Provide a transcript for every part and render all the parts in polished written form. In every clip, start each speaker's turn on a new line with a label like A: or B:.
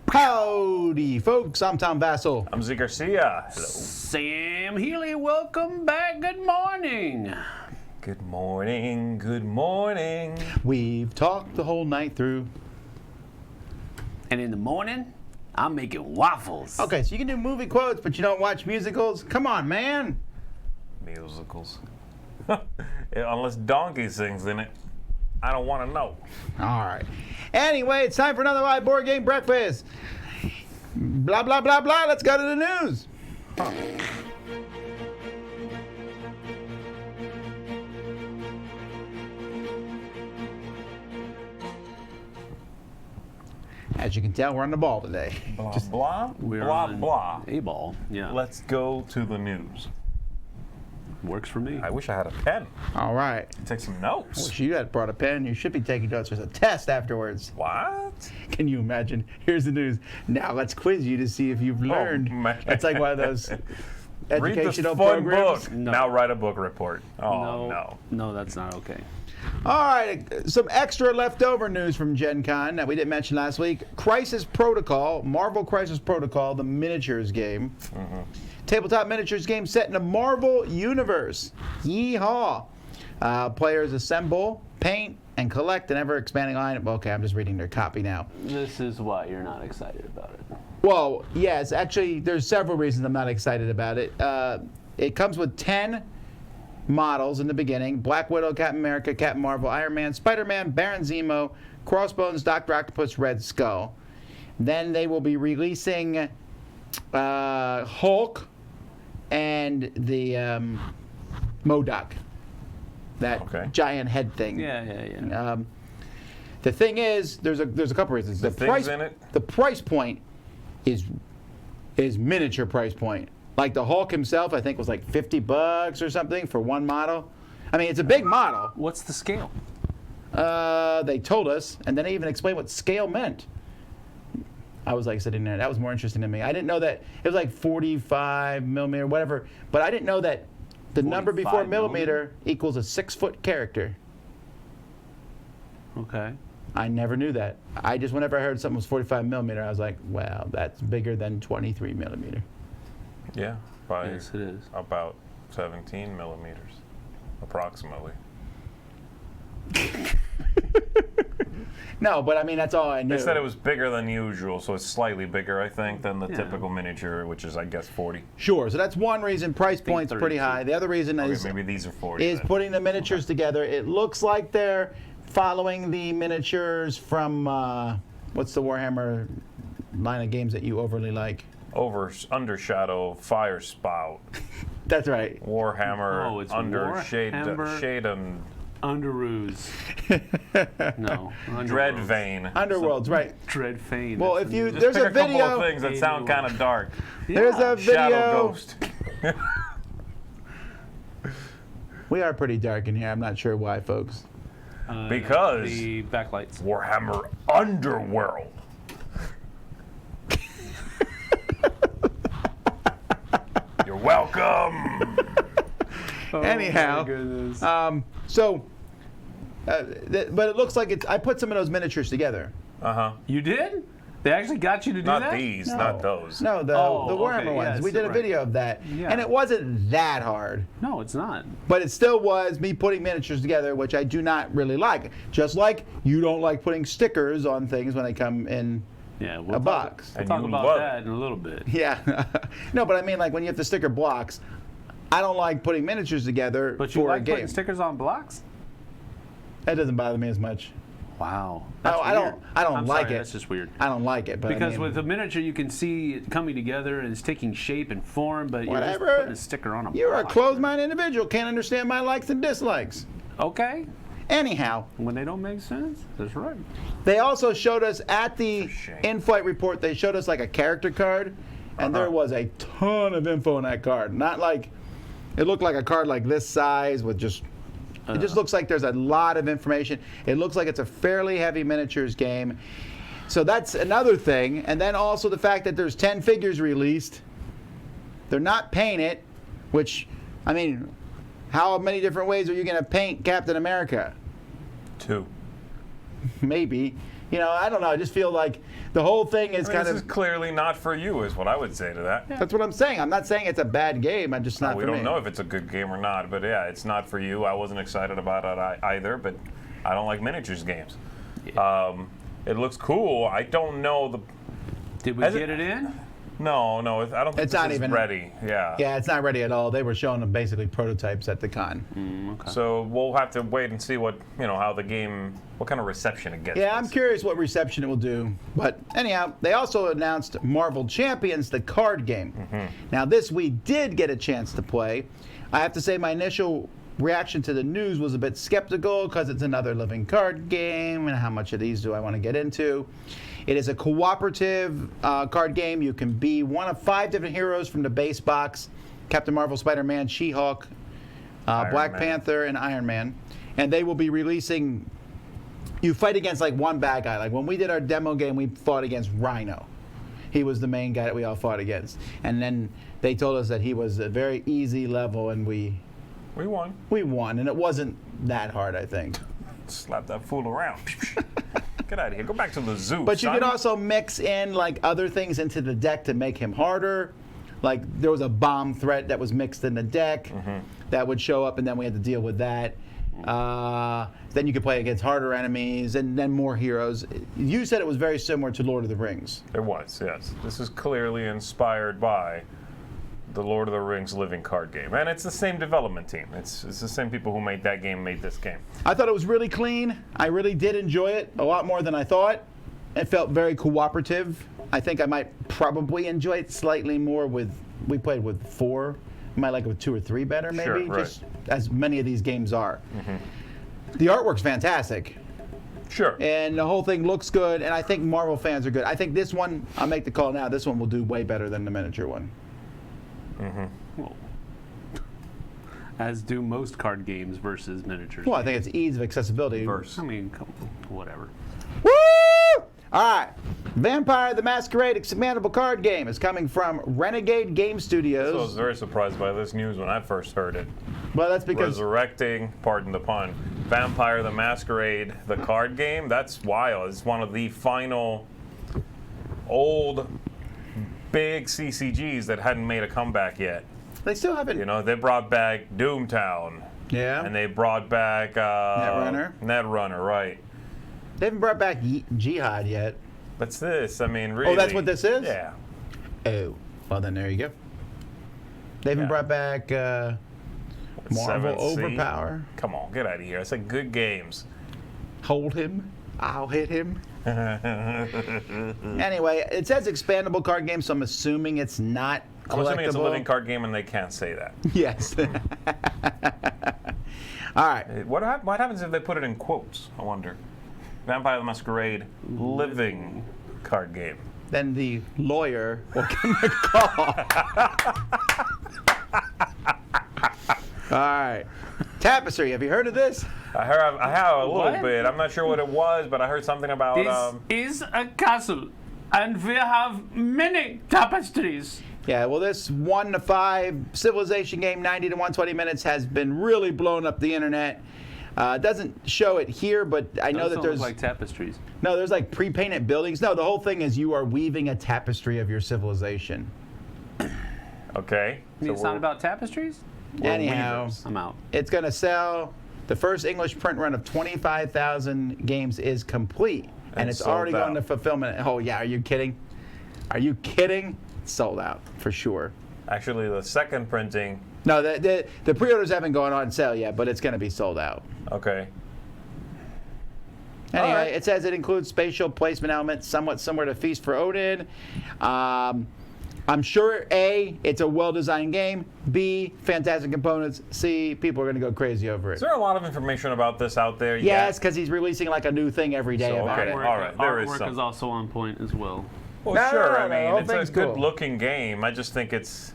A: Howdy, folks. I'm Tom Vassell.
B: I'm Z Garcia. Hello.
C: Sam Healy, welcome back. Good morning.
B: Good morning. Good morning.
A: We've talked the whole night through.
C: And in the morning, I'm making waffles.
A: Okay, so you can do movie quotes, but you don't watch musicals? Come on, man.
B: Musicals. Unless Donkey sings in it, I don't want to know.
A: All right. Anyway, it's time for another live board game breakfast. Blah, blah, blah, blah. Let's go to the news. As you can tell, we're on the ball today.
B: Blah, blah,
C: We're
B: blah,
C: on
B: blah.
C: A-ball. Yeah.
B: Let's go to the news.
C: Works for me.
B: I wish I had a pen.
A: All right.
B: Take some notes.
A: Wish you had brought a pen. You should be taking notes. There's a test afterwards.
B: What?
A: Can you imagine? Here's the news. Now let's quiz you to see if you've learned.
B: man.
A: It's like one of those
B: Read this
A: educational
B: fun
A: programs.
B: book.
C: No.
B: Now write a book report. Oh, no.
C: No, that's not okay.
A: All right, some extra leftover news from Gen Con that we didn't mention last week. Crisis Protocol, Marvel Crisis Protocol, the miniatures game. Tabletop miniatures game set in a Marvel universe. Yeehaw. Players assemble, paint, and collect an ever-expanding line. Okay, I'm just reading their copy now.
C: This is why you're not excited about it.
A: Well, yes, actually, there's several reasons I'm not excited about it. It comes with 10 models in the beginning: Black Widow, Captain America, Captain Marvel, Iron Man, Spider-Man, Baron Zemo, Crossbones, Dr. Octopus, Red Skull. Then they will be releasing Hulk and the MODOK, that giant head thing.
C: Yeah.
A: The thing is, there's a couple reasons.
B: The things in it?
A: The price point is miniature price point. Like the Hulk himself, I think was like $50 or something for one model. I mean, it's a big model.
C: What's the scale?
A: They told us, and then they even explained what scale meant. I was like sitting there. That was more interesting to me. I didn't know that it was like 45 millimeter, whatever. But I didn't know that the number before millimeter equals a 6-foot character.
C: Okay.
A: I never knew that. I just, whenever I heard something was 45 millimeter, I was like, wow, that's bigger than 23 millimeter.
B: Yeah, by
C: Yes, it is.
B: about 17 millimeters, approximately.
A: No, but I mean, that's all I knew.
B: They said it was bigger than usual, so it's slightly bigger, I think, than the typical miniature, which is, I guess, 40.
A: Sure, so that's one reason price point's pretty high. The other reason is
B: maybe these are 40.
A: Is
B: then.
A: putting the miniatures together. It looks like they're following the miniatures from, what's the Warhammer line of games that you overly like?
B: Undershadow, Fire Spout,
A: That's right.
B: Warhammer,
C: it's
B: Shade and
C: Underoos. No.
B: Dread Vein.
A: Underworlds, right.
C: Dread Fane.
A: Well, if you,
B: Just
A: there's
B: pick
A: a
B: a couple
A: video.
B: of things that sound kind of dark.
A: There's a video.
B: Shadow Ghost.
A: We are pretty dark in here. I'm not sure why, folks.
B: Because
C: the backlights.
B: Warhammer Underworld. You're welcome.
A: Anyhow,
C: my goodness.
A: but it looks like it's. I put some of those miniatures together.
C: You did? They actually got you to do that?
B: Not these, not those.
A: No, the Warhammer ones.
C: yes,
A: We did a
C: right.
A: video of that,
C: Yeah.
A: and it wasn't that hard.
C: No, it's not.
A: But it still was me putting miniatures together, which I do not really like. Just like you don't like putting stickers on things when they come in
C: Yeah,
A: a box.
C: We'll talk
B: you
C: about
B: love
C: that in a little bit.
A: Yeah. No, but I mean, like when you have to sticker blocks, I don't like putting miniatures together
C: But you
A: for
C: like
A: a game.
C: putting stickers on blocks?
A: That doesn't bother me as much.
C: Wow.
A: I don't
C: I'm
A: like
C: sorry,
A: it.
C: That's just weird.
A: I don't like it, but
C: Because
A: I mean,
C: with a miniature, you can see it coming together and it's taking shape and form, but you're just
A: Whatever.
C: putting a sticker on a
A: you're a
C: box.
A: closed-minded individual, can't understand my likes and dislikes.
C: Okay.
A: Anyhow,
C: When they don't make sense, that's right.
A: they also showed us at the
B: shame.
A: in-flight report, they showed us like a character card, and there was a ton of info on that card. Not like It looked like a card like this size with just. It just looks like there's a lot of information. It looks like it's a fairly heavy miniatures game. So that's another thing. And then also the fact that there's 10 figures released. They're not painted, which, I mean, how many different ways are you going to paint Captain America?
B: 2.
A: Maybe. You know, I don't know. I just feel like the whole thing is kind
B: this
A: of.
B: is clearly not for you, is what I would say to that.
A: That's what I'm saying. I'm not saying it's a bad game. I'm just not.
B: We
A: for
B: don't
A: me.
B: know if it's a good game or not, but yeah, it's not for you. I wasn't excited about it either, but I don't like miniatures games.
C: Yeah.
B: It looks cool. I don't know the.
C: Did we get it in?
B: No, I don't think
A: It's
B: this
A: not
B: is
A: even
B: ready. Yeah.
A: Yeah, it's not ready at all. They were showing them basically prototypes at the con.
C: Okay.
B: So we'll have to wait and see what how the game, what kind of reception it gets.
A: Yeah, I'm curious what reception it will do. But anyhow, they also announced Marvel Champions, the card game. Now, this we did get a chance to play. I have to say my initial reaction to the news was a bit skeptical because it's another living card game, and how much of these do I want to get into? It is a cooperative card game. You can be one of 5 different heroes from the base box: Captain Marvel, Spider-Man, She-Hulk, Black
B: Man.
A: Panther, and Iron Man. And they will be releasing. You fight against like one bad guy. Like when we did our demo game, we fought against Rhino. He was the main guy that we all fought against. And then they told us that he was a very easy level, and we
B: won.
A: and it wasn't that hard, I think.
B: Slap that fool around. Get out of here. Go back to the zoo.
A: But you
B: son.
A: could also mix in like other things into the deck to make him harder. Like there was a bomb threat that was mixed in the deck that would show up, and then we had to deal with that. Then you could play against harder enemies, and then more heroes. You said it was very similar to Lord of the Rings.
B: It was, yes. This is clearly inspired by the Lord of the Rings living card game. And it's the same development team. It's the same people who made that game made this game.
A: I thought it was really clean. I really did enjoy it a lot more than I thought. It felt very cooperative. I think I might probably enjoy it slightly more we played with 4. I might like it with 2 or 3 better, maybe.
B: Sure, right.
A: Just as many of these games are. The artwork's fantastic.
B: Sure.
A: And the whole thing looks good, and I think Marvel fans are good. I think this one, I'll make the call now, this one will do way better than the miniature one.
C: Well, as do most card games versus miniatures.
A: Well, I think it's ease of accessibility.
C: I mean, whatever.
A: Woo! All right. Vampire the Masquerade expandable card game is coming from Renegade Game Studios.
B: So I was very surprised by this news when I first heard it.
A: Well, that's because
B: Resurrecting, pardon the pun, Vampire the Masquerade, the card game, that's wild. It's one of the final old big CCGs that hadn't made a comeback yet.
A: they still haven't.
B: They brought back Doomtown.
A: Yeah.
B: And they brought back Netrunner, right.
A: They haven't brought back Jihad yet.
B: What's this? I mean, really.
A: Oh, that's what this is?
B: Yeah.
A: Oh, well then there you go. They haven't
B: Yeah.
A: brought back Marvel
B: 7th Sea?
A: Overpower.
B: Come on, get out of here. It's like good games.
A: Hold him. I'll hit him. Anyway, it says expandable card game, so I'm assuming it's not collectible.
B: I'm assuming it's a living card game and they can't say that.
A: Yes. All right.
B: What happens if they put it in quotes? I wonder. Vampire the Masquerade living card game.
A: Then the lawyer will give me a call. All right. Tapestry, have you heard of this?
B: I have a little
C: What?
B: bit. I'm not sure what it was, but I heard something about.
C: This is a castle, and we have many tapestries.
A: Yeah, well, this 1 to 5 civilization game, 90 to 120 minutes, has been really blowing up the internet. It doesn't show it here, but I know
C: Those
A: that
C: don't
A: there's
C: look like tapestries.
A: no, there's like pre-painted buildings. No, the whole thing is you are weaving a tapestry of your civilization.
B: Okay.
C: You mean it's not about tapestries?
A: Anyhow,
B: weavers.
C: I'm out.
A: it's going to sell. The first English print run of 25,000 games is complete, and it's
B: sold
A: already going
B: out.
A: to fulfillment. Oh yeah, are you kidding? Are you kidding? It's sold out for sure.
B: Actually, the second printing.
A: No, the pre-orders haven't gone on sale yet, but it's going to be sold out.
B: Okay.
A: Anyway,
B: All right.
A: it says it includes spatial placement elements somewhat similar to Feast for Odin. I'm sure A, it's a well-designed game. B, fantastic components. C, people are going to go crazy over it.
B: Is there a lot of information about this out there?
A: Yes, because he's releasing like a new thing every day
B: So,
A: about
B: okay.
A: it.
B: All right, there is
C: Artwork
B: some.
C: is also on point as well.
B: Well,
A: No,
B: sure.
A: no,
B: I
A: no,
B: mean,
A: the
B: it's
A: thing's
B: a
A: cool.
B: good-looking game. I just think it's.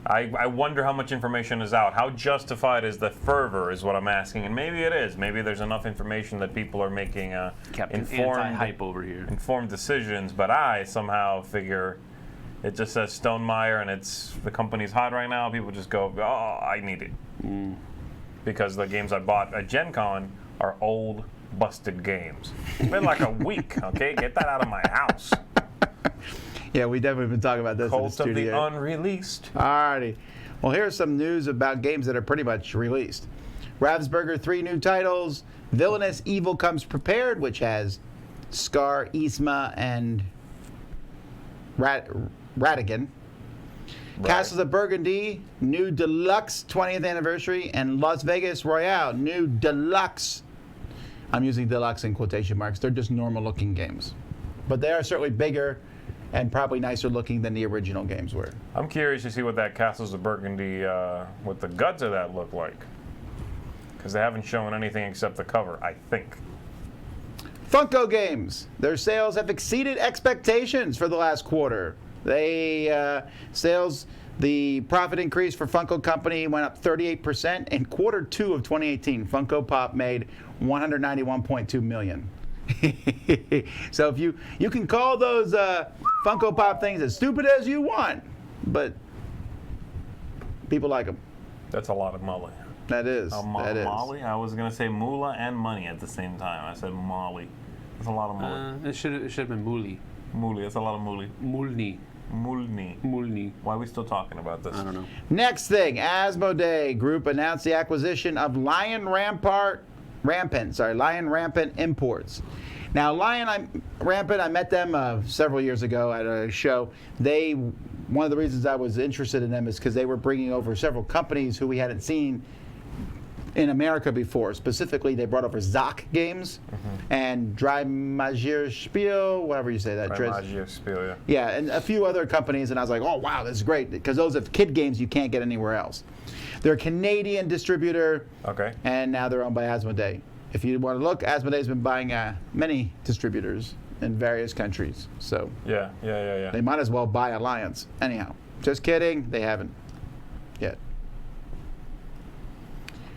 B: I wonder how much information is out. How justified is the fervor is what I'm asking. And maybe it is. Maybe there's enough information that people are making
C: Captain
B: informed
C: Anti-Hype over here.
B: informed decisions. But I somehow figure it just says Stonemeyer and it's the company's hot right now. People just go, oh, I need it. Because the games I bought at Gen Con are old, busted games. It's been like a week, okay? Get that out of my house.
A: Yeah, we definitely been talking about this in the
B: Cult of
A: studio.
B: the unreleased.
A: Alrighty. Well, here's some news about games that are pretty much released. Ravensburger, 3 new titles. Villainous Evil Comes Prepared, which has Scar, Yzma, and Ratigan.
B: Right.
A: Castles of Burgundy, new deluxe 20th anniversary, and Las Vegas Royale, new deluxe. I'm using deluxe in quotation marks. They're just normal looking games. But they are certainly bigger and probably nicer looking than the original games were.
B: I'm curious to see what that Castles of Burgundy, what the guts of that look like. Because they haven't shown anything except the cover, I think.
A: Funko Games. Their sales have exceeded expectations for the last quarter. The profit increase for Funko Company went up 38%. In quarter 2 of 2018, Funko Pop made $191.2 million. So if you can call those Funko Pop things as stupid as you want, but people like them.
B: That's a lot of money.
A: That is. That is.
B: Molly? I was going to say moolah and money at the same time. I said Molly. That's a lot of moolah.
C: It should have been Mooley.
B: Mooly, that's a lot of mooly.
C: Mulney.
B: Mulney. Why are we still talking about this?
C: I don't know.
A: Next thing, Asmodee Group announced the acquisition of Lion Rampant Imports. Now, Rampant, I met them several years ago at a show. One of the reasons I was interested in them is because they were bringing over several companies who we hadn't seen in America before. Specifically, they brought over Zoc Games and Dreimagier Spiel, whatever you say that.
B: Dreimagier Spiel, yeah.
A: Yeah, and a few other companies, and I was like, oh, wow, this is great, because those are kid games you can't get anywhere else. They're a Canadian distributor,
B: Okay.
A: and now they're owned by Asmodee. If you want to look, Asmodee's been buying many distributors in various countries, so
B: Yeah.
A: they might as well buy Alliance. Anyhow, just kidding, they haven't yet.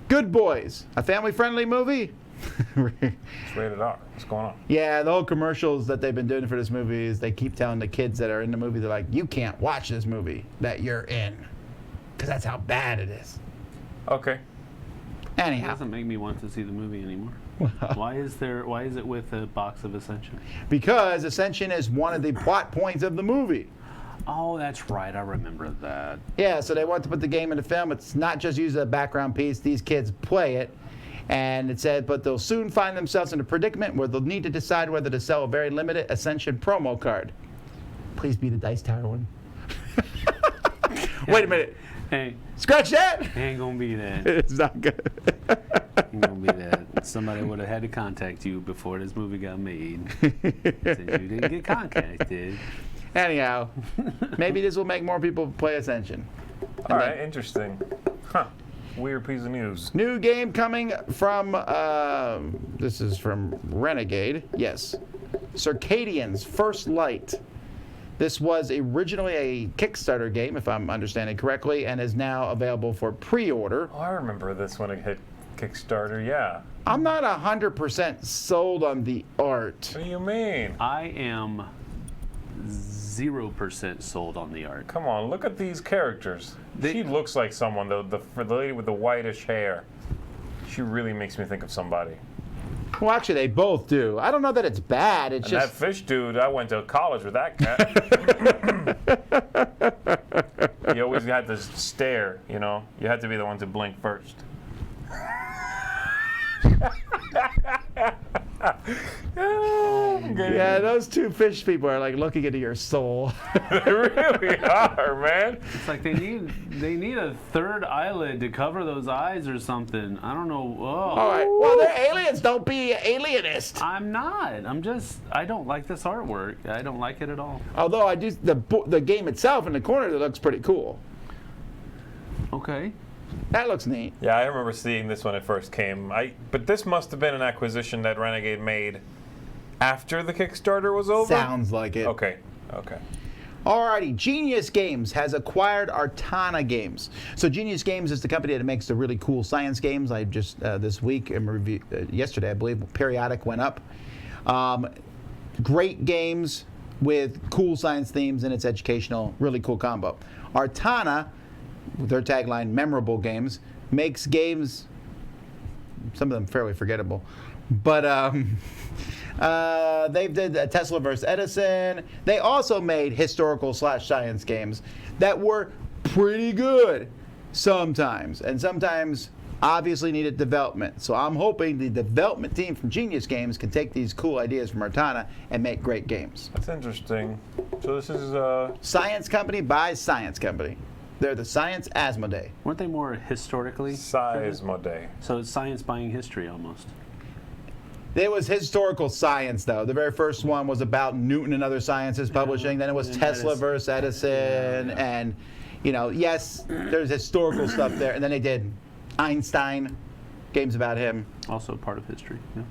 A: Good Boys, a family-friendly movie.
B: It's rated R. What's going on?
A: Yeah, the whole commercials that they've been doing for this movie is they keep telling the kids that are in the movie, they're like, you can't watch this movie that you're in, because that's how bad it is.
B: Okay.
C: It
A: Anyhow,
C: doesn't make me want to see the movie anymore. Why is it with a box of Ascension?
A: because Ascension is one of the plot points of the movie.
C: Oh, that's right. I remember that.
A: Yeah, so they want to put the game in the film. It's not just use a background piece. These kids play it. And it said, but they'll soon find themselves in a predicament where they'll need to decide whether to sell a very limited Ascension promo card. Please be the Dice Tower one. Wait a minute.
C: Hey,
A: Scratch that.
C: ain't gonna be that.
A: It's not good.
C: Ain't gonna be that. Somebody would have had to contact you before this movie got made. Since you didn't get contacted.
A: Anyhow, maybe this will make more people play Ascension.
B: All right, interesting. Huh. Weird piece of news.
A: New game coming from, this is from Renegade. Yes. Circadian's First Light. This was originally a Kickstarter game, if I'm understanding correctly, and is now available for pre-order.
B: Oh, I remember this when it hit Kickstarter, yeah.
A: I'm not 100% sold on the art.
B: What do you mean?
C: I am 0% sold on the art.
B: Come on, look at these characters.
C: They-
B: She looks like someone, the lady with the whitish hair. She really makes me think of somebody.
A: Well, actually, they both do. I don't know that it's bad. It's
B: And
A: just...
B: that fish dude, I went to college with that cat. You always had to stare, you know? You had to be the one to blink first.
A: Yeah, those two fish people are like looking into your soul.
B: They really are, man.
C: It's like they need a third eyelid to cover those eyes or something. I don't know. Oh.
A: All right. Well, they're aliens. Don't be alienist.
C: I'm not. I don't like this artwork. I don't like it at all.
A: Although I do, the game itself in the corner, that looks pretty cool.
C: Okay.
A: That looks neat.
B: Yeah, I remember seeing this when it first came. But this must have been an acquisition that Renegade made after the Kickstarter was over?
A: Sounds like it.
B: Okay.
A: Alrighty, Genius Games has acquired Artana Games. So Genius Games is the company that makes the really cool science games. I just this week yesterday, I believe, Periodic went up. Great games with cool science themes, and it's educational, really cool combo. Artana, with their tagline, memorable games, makes games, some of them fairly forgettable, but they did Tesla vs. Edison. They also made historical/science games that were pretty good sometimes, and sometimes obviously needed development. So I'm hoping the development team from Genius Games can take these cool ideas from Artana and make great games.
B: That's interesting. So this is
A: Science company by science company. They're the Science Asmodee.
C: Weren't they more historically?
B: Seismodee.
C: So it's science buying history almost.
A: It was historical science, though. The very first one was about Newton and other sciences publishing. Then it was
C: And
A: Tesla
C: Edison.
A: versus Edison. And, you know, yes, there's historical stuff there. And then they did Einstein, games about him.
C: Also part of history. Yeah.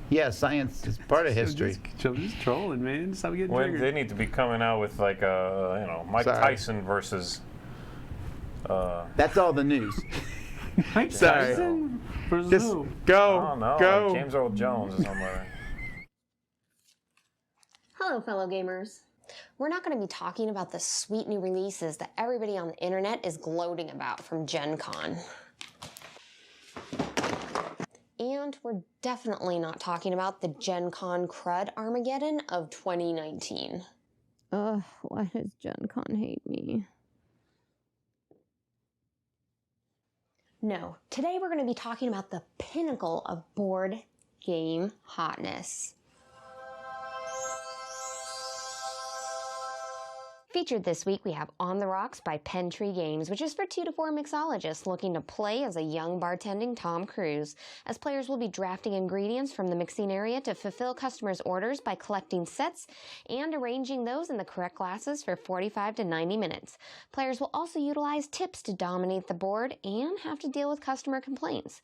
A: Yeah, science is part of history.
C: Just trolling, man. Stop getting
B: When
C: triggered.
B: they need to be coming out with like a Mike
A: Sorry.
B: Tyson versus.
A: That's all the news.
C: Mike
A: Sorry.
C: Tyson versus
A: Just
C: who?
A: go,
B: I don't know,
A: go.
B: like James Earl Jones or something.
D: Hello, fellow gamers. We're not going to be talking about the sweet new releases that everybody on the internet is gloating about from Gen Con. And we're definitely not talking about the Gen Con crud Armageddon of 2019.
E: Ugh, why does Gen Con hate me?
D: No, today we're going to be talking about the pinnacle of board game hotness. Featured this week, we have On the Rocks by Pen Tree Games, which is for 2 to 4 mixologists looking to play as a young bartending Tom Cruise, as players will be drafting ingredients from the mixing area to fulfill customers' orders by collecting sets and arranging those in the correct glasses for 45 to 90 minutes. Players will also utilize tips to dominate the board and have to deal with customer complaints.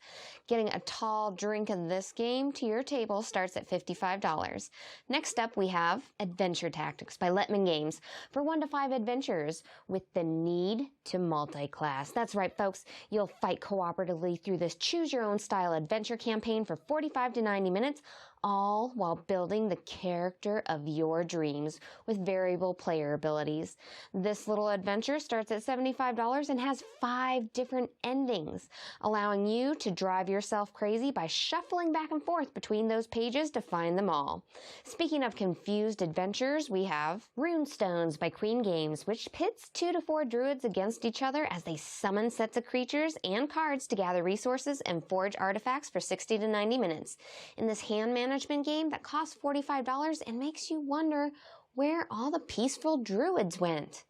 D: Getting a tall drink of this game to your table starts at $55. Next up, we have Adventure Tactics by Latiman Games for 1 to 5 adventures with the need to multi-class. That's right, folks. You'll fight cooperatively through this choose-your-own-style adventure campaign for 45 to 90 minutes, all while building the character of your dreams with variable player abilities. This little adventure starts at $75 and has 5 different endings, allowing you to drive yourself crazy by shuffling back and forth between those pages to find them all. Speaking of confused adventures, we have Rune Stones by Queen Games, which pits 2 to 4 druids against each other as they summon sets of creatures and cards to gather resources and forge artifacts for 60 to 90 minutes. In this hand management game that costs $45 and makes you wonder where all the peaceful druids went.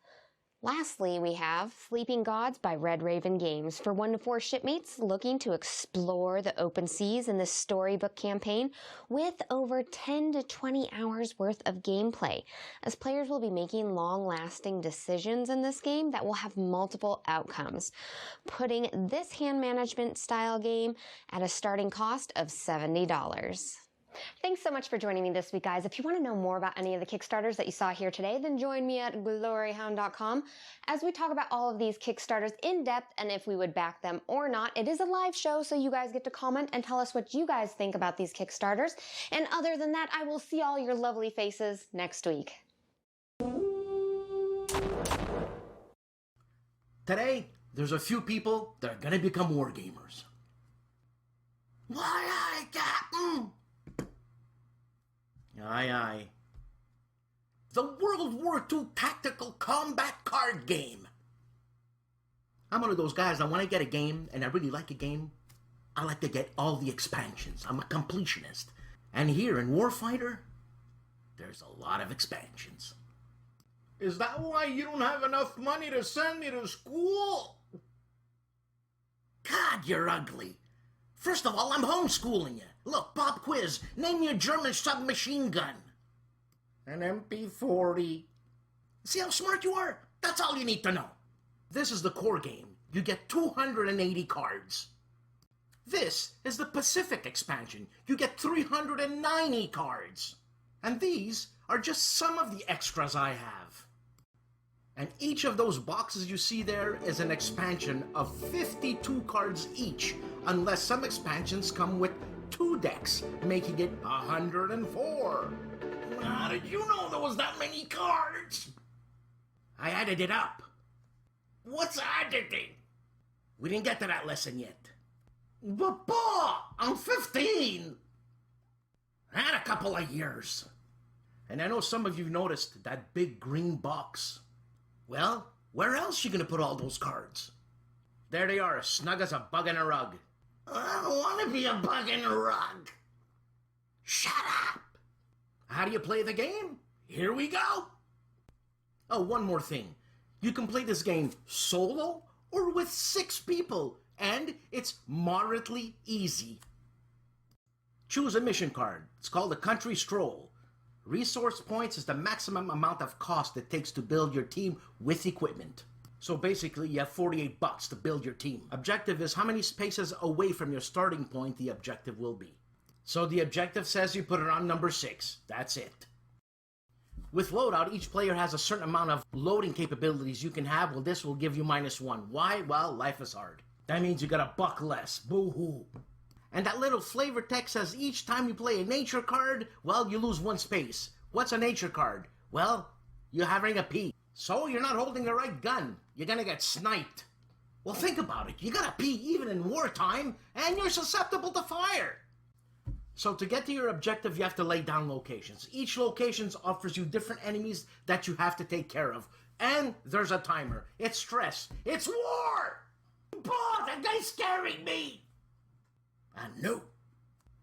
D: Lastly, we have Sleeping Gods by Red Raven Games for 1 to 4 shipmates looking to explore the open seas in this storybook campaign with over 10 to 20 hours worth of gameplay, as players will be making long-lasting decisions in this game that will have multiple outcomes, putting this hand management style game at a starting cost of $70. Thanks so much for joining me this week, guys. If you want to know more about any of the Kickstarters that you saw here today, then join me at gloryhound.com as we talk about all of these Kickstarters in depth and if we would back them or not. It is a live show, so you guys get to comment and tell us what you guys think about these Kickstarters. And other than that, I will see all your lovely faces next week.
F: Today, there's a few people that are gonna become war gamers. Why, aye, Captain! Aye, aye. The World War II Tactical Combat Card Game. I'm one of those guys that when I get a game, and I really like a game, I like to get all the expansions. I'm a completionist. And here in Warfighter, there's a lot of expansions. Is that why you don't have enough money to send me to school? God, you're ugly. First of all, I'm homeschooling you. Look, pop quiz. Name your German submachine gun. An MP40. See how smart you are? That's all you need to know. This is the core game. You get 280 cards. This is the Pacific expansion. You get 390 cards. And these are just some of the extras I have. And each of those boxes you see there is an expansion of 52 cards each, unless some expansions come with 2 decks, making it 104. How did you know there was that many cards? I added it up. What's editing? We didn't get to that lesson yet. But, I'm 15. I had a couple of years. And I know some of you noticed that big green box. Well, where else you gonna put all those cards? There they are, snug as a bug in a rug. I don't want to be a bug in a rug. Shut up. How do you play the game? Here we go. Oh, one more thing. You can play this game solo or with 6 people, and it's moderately easy. Choose a mission card. It's called a country stroll. Resource points is the maximum amount of cost it takes to build your team with equipment. So basically, you have $48 to build your team. Objective is how many spaces away from your starting point the objective will be. So the objective says you put it on number 6. That's it. With loadout, each player has a certain amount of loading capabilities you can have. Well, this will give you -1. Why? Well, life is hard. That means you got $1 less. Boo-hoo. And that little flavor text says each time you play a nature card, well, you lose 1 space. What's a nature card? Well, you're having a pee. So you're not holding the right gun. You're gonna get sniped. Well, think about it. You gotta pee even in wartime, and you're susceptible to fire. So to get to your objective, you have to lay down locations. Each location offers you different enemies that you have to take care of. And there's a timer. It's stress. It's war! Bah, that guy's scaring me! I know.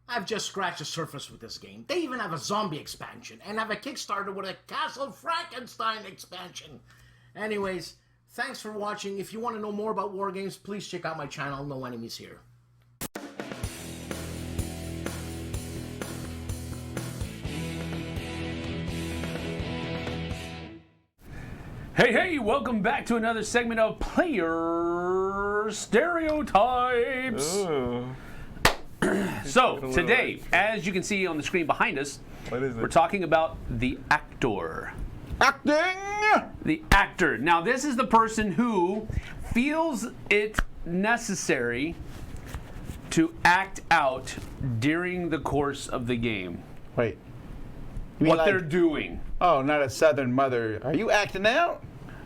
F: I've just scratched the surface with this game. They even have a zombie expansion and have a Kickstarter with a Castle Frankenstein expansion. Anyways, thanks for watching. If you want to know more about war games, please check out my channel, No Enemies Here.
C: Hey, welcome back to another segment of Player Stereotypes.
B: Ooh.
C: So, today, as you can see on the screen behind us,
B: What is it?
C: we're talking about the actor.
A: Acting!
C: The actor. Now, this is the person who feels it necessary to act out during the course of the game.
A: Wait. You mean
C: What
A: like-
C: they're doing.
A: Oh, not a Southern mother. Are you acting out?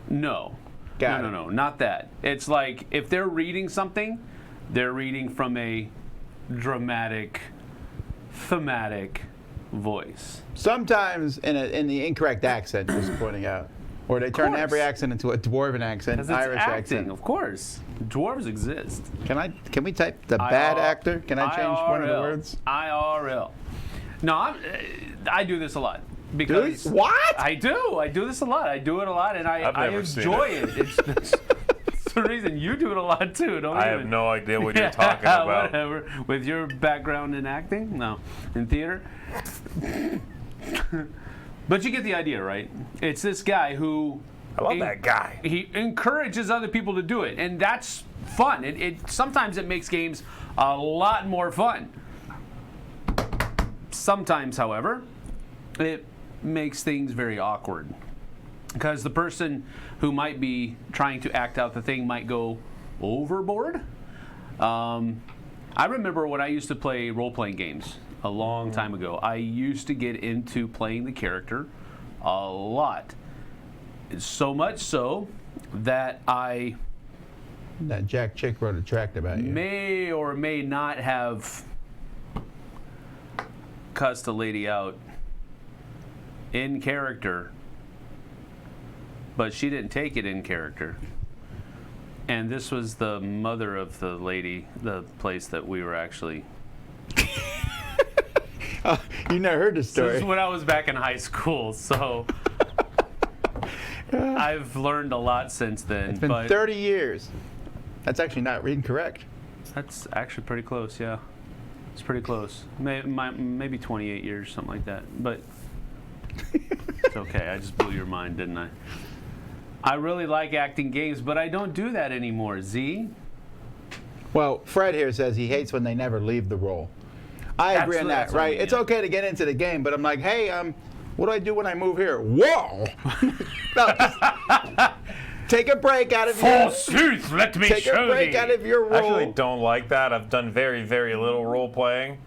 C: No.
A: Got it.
C: No, not that. It's like if they're reading something, they're reading from a dramatic, thematic voice.
A: Sometimes in the incorrect accent, just pointing out. Or they turn
C: course.
A: every accent into a dwarven accent,
C: Because it's
A: Irish
C: acting,
A: accent.
C: of course. Dwarves exist.
A: Can we type the bad actor? Can I change one of the
C: IRL.
A: words?
C: IRL. No, I do this a lot. Because
A: What?
C: I do. I do this a lot. I do it a lot, and
B: I've
C: I
B: never seen
C: enjoy
B: it.
C: it. It's the reason you do it a lot too. Don't
B: I
C: even.
B: have no idea what you're talking about.
C: Whatever. With your background in acting, no, in theater. But you get the idea, right? It's this guy who.
B: I love that guy.
C: He encourages other people to do it, and that's fun. Sometimes it makes games a lot more fun. Sometimes, however, it makes things very awkward because the person who might be trying to act out the thing might go overboard. I remember when I used to play role-playing games a long time ago, I used to get into playing the character a lot. So much so that I
A: That Jack Chick wrote a tract about you.
C: may or may not have cussed a lady out in character, but she didn't take it in character. And this was the mother of the lady, the place that we were actually.
A: You never heard the
C: This
A: story.
C: is when I was back in high school, so I've learned a lot since then.
A: It's been
C: but
A: 30 years. That's actually not incorrect.
C: that's actually pretty close, yeah. It's pretty close. Maybe 28 years, something like that. But it's okay. I just blew your mind, didn't I? I really like acting games, but I don't do that anymore. Z?
A: Well, Fred here says he hates when they never leave the role. I agree on that,
C: That's what I
A: right?
C: mean,
A: It's
C: yeah.
A: okay to get into the game, but I'm like, hey, what do I do when I move here? Whoa! No, Take a break out of your...
C: Forsooth, let me
A: Take a break out of your role.
B: I actually don't like that. I've done very, very little role playing,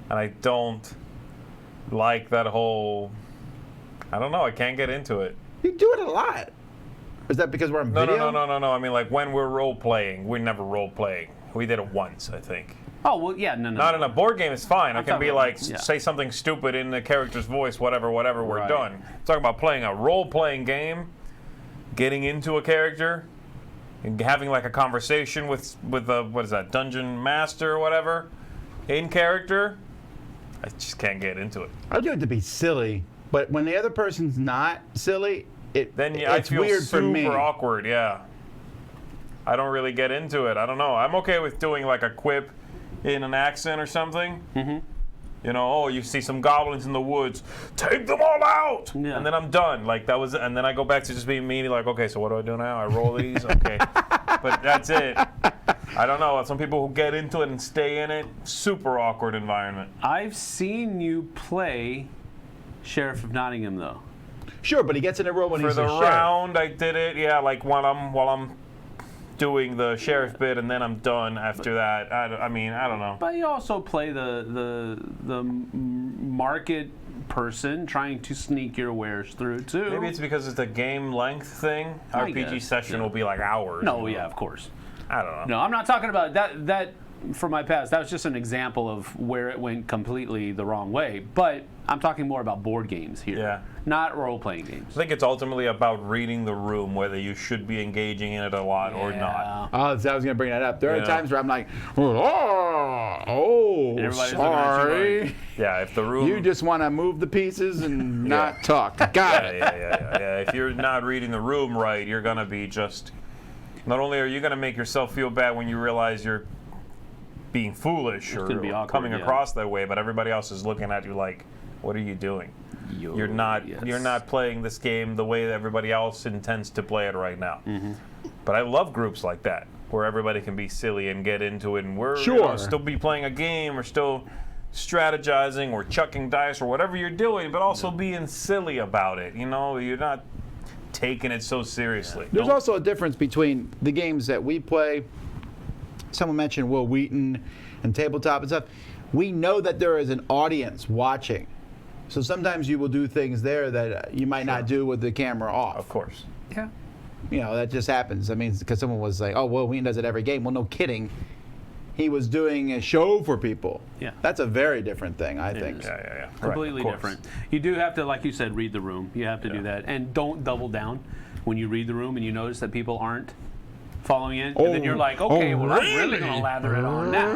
B: and I don't like that whole. I don't know. I can't get into it.
A: You do it a lot. Is that because we're on
B: No,
A: video?
B: no. I mean, like when we're role playing, we're never role playing. We did it once, I think.
C: Oh, well, yeah, no.
B: Not in a board game. It's fine. I can be like,
C: yeah.
B: say something stupid in the character's voice, whatever. We're
C: Right.
B: done. I'm talking about playing a role-playing game, getting into a character, and having like a conversation with the what is that, dungeon master or whatever, in character. I just can't get into it.
A: I do it to be silly, but when the other person's not silly,
B: Then I
A: it's
B: feel
A: weird
B: super
A: for me.
B: awkward. Yeah. I don't really get into it. I don't know. I'm okay with doing like a quip in an accent or something. Mm-hmm. You know, oh, you see some goblins in the woods, take them all out,
C: Yeah.
B: and then I'm done. Like that was, and then I go back to just being me, like, okay, so what do I do now? I roll these, okay, but that's it. I don't know. Some people who get into it and stay in it, super awkward environment.
C: I've seen you play Sheriff of Nottingham, though.
A: Sure, but he gets in a role when
B: For
A: he's
B: the
A: a sheriff.
B: round, I did it, yeah, like while I'm doing the sheriff bit, and then I'm done after that. I mean, I don't know.
C: But you also play the market person trying to sneak your wares through, too.
B: Maybe it's because it's a game length thing.
C: I
B: RPG
C: guess,
B: session
C: yeah.
B: will be like hours.
C: No, yeah, of course.
B: I don't know.
C: No, I'm not talking about that from my past. That was just an example of where it went completely the wrong way. But I'm talking more about board games here.
B: Yeah.
C: Not role-playing games.
B: I think it's ultimately about reading the room, whether you should be engaging in it a lot or not.
A: Oh, so I was going to bring that up. There are
B: Yeah.
A: times where I'm like, oh,
C: Everybody's looking at you
A: sorry.
C: like-
B: Yeah, if the room.
A: You just want to move the pieces and not talk. Got it.
B: Yeah. If you're not reading the room right, you're gonna be just. Not only are you gonna make yourself feel bad when you realize you're being foolish or
C: gonna be awkward,
B: coming
C: yeah.
B: across that way, but everybody else is looking at you like, "What are you doing? You're not.
C: yes.
B: You're not playing this game the way that everybody else intends to play it right now."
C: Mm-hmm.
B: But I love groups like that where everybody can be silly and get into it, and we're
A: Sure.
B: still be playing a game or still strategizing or chucking dice or whatever you're doing, but also being silly about it. You know, you're not taking it so seriously.
A: There's also a difference between the games that we play. Someone mentioned Will Wheaton and tabletop and stuff. We know that there is an audience watching. So sometimes you will do things there that you might not do with the camera off.
B: Of course.
C: Yeah.
A: You know, that just happens. I mean, because someone was like, oh, Will Wheaton does it every game. Well, no kidding. He was doing a show for people.
C: Yeah.
A: That's a very different thing, I think.
C: is.
B: Yeah. Right,
C: Completely
B: of course.
C: different. You do have to, like you said, read the room. You have to do that. And don't double down when you read the room and you notice that people aren't following in. And then you're like, okay, well, I'm really going to lather it on now.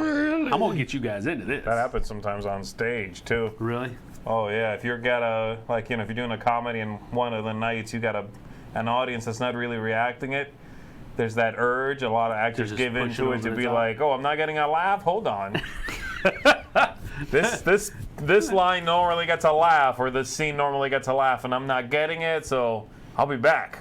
C: I'm going to get you guys into this.
B: That happens sometimes on stage too.
C: Really?
B: Oh yeah, if you're got a if you're doing a comedy and one of the nights you got an audience that's not really reacting it, there's that urge a lot of actors
C: just
B: give
C: push
B: into
C: it
B: it
C: over
B: to
C: the
B: be
C: top.
B: like, oh, I'm not getting a laugh. Hold on. This line normally gets a laugh, or this scene normally gets a laugh, and I'm not getting it, so I'll be back.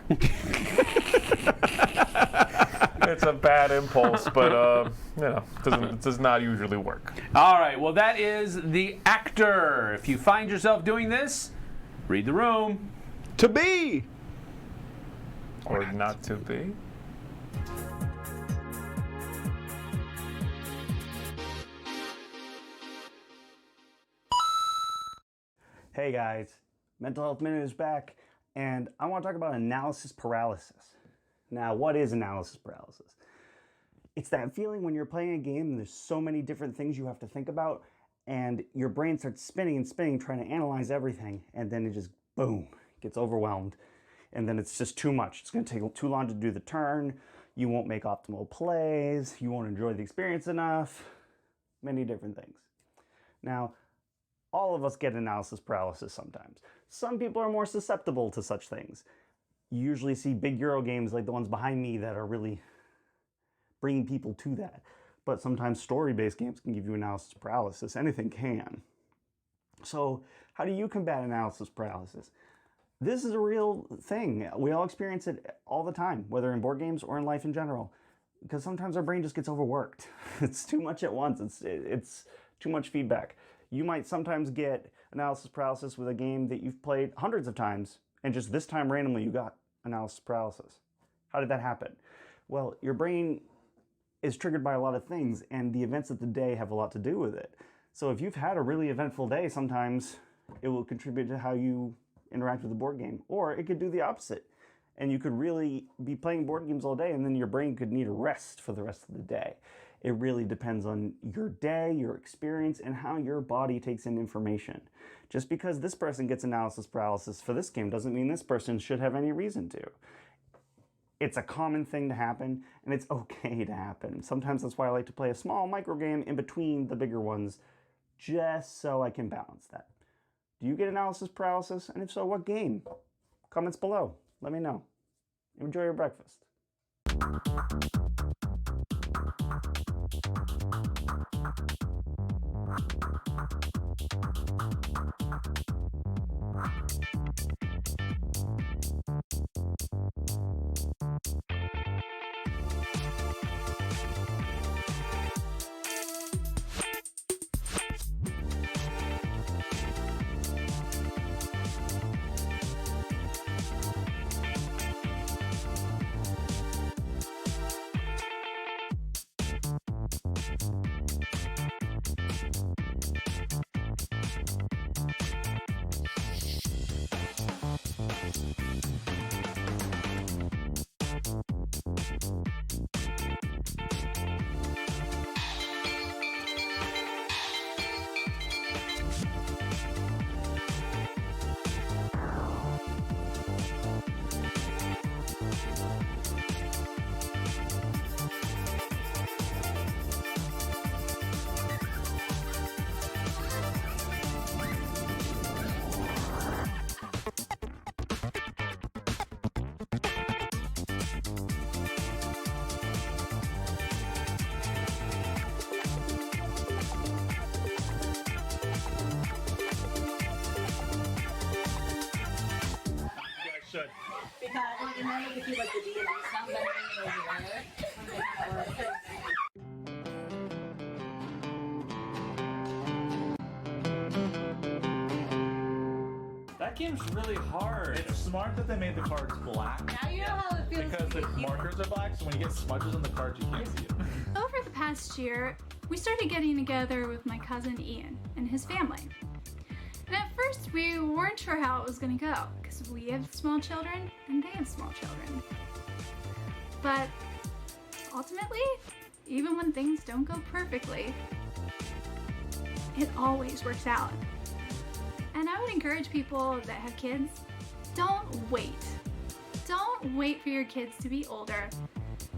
B: It's a bad impulse, but it does not usually work.
C: All right. Well, that is the actor. If you find yourself doing this, read the room.
A: To be.
B: Or not to be.
G: Hey guys, Mental Health Minute is back, and I want to talk about analysis paralysis. Now, what is analysis paralysis? It's that feeling when you're playing a game and there's so many different things you have to think about, and your brain starts spinning and spinning trying to analyze everything, and then it just, boom, gets overwhelmed, and then it's just too much. It's going to take too long to do the turn, you won't make optimal plays, you won't enjoy the experience enough, many different things. Now, all of us get analysis paralysis sometimes. Some people are more susceptible to such things. You usually see big Euro games like the ones behind me that are really bringing people to that. But sometimes story-based games can give you analysis paralysis. Anything can. So how do you combat analysis paralysis? This is a real thing. We all experience it all the time, whether in board games or in life in general. Because sometimes our brain just gets overworked. It's too much at once. It's too much feedback. You might sometimes get analysis paralysis with a game that you've played hundreds of times, and just this time randomly you got analysis paralysis. How did that happen? Well, your brain is triggered by a lot of things, and the events of the day have a lot to do with it. So if you've had a really eventful day, sometimes it will contribute to how you interact with the board game. Or it could do the opposite. And you could really be playing board games all day, and then your brain could need a rest for the rest of the day. It really depends on your day, your experience, and how your body takes in information. Just because this person gets analysis paralysis for this game doesn't mean this person should have any reason to. It's a common thing to happen, and it's okay to happen. Sometimes that's why I like to play a small micro game in between the bigger ones, just so I can balance that. Do you get analysis paralysis? And if so, what game? Comments below. Let me know. Enjoy your breakfast.
H: Because you know, if you like the D&D stuff, then
I: That game's really hard. It's smart that they made the cards black.
H: now you know how it feels.
I: Because the markers are black, so when you get smudges on the cards, you can't see them.
J: Over the past year, we started getting together with my cousin Ian and his family. And at first, we weren't sure how it was going to go, because we have small children and they have small children. But ultimately, even when things don't go perfectly, it always works out. And I would encourage people that have kids, don't wait. Don't wait for your kids to be older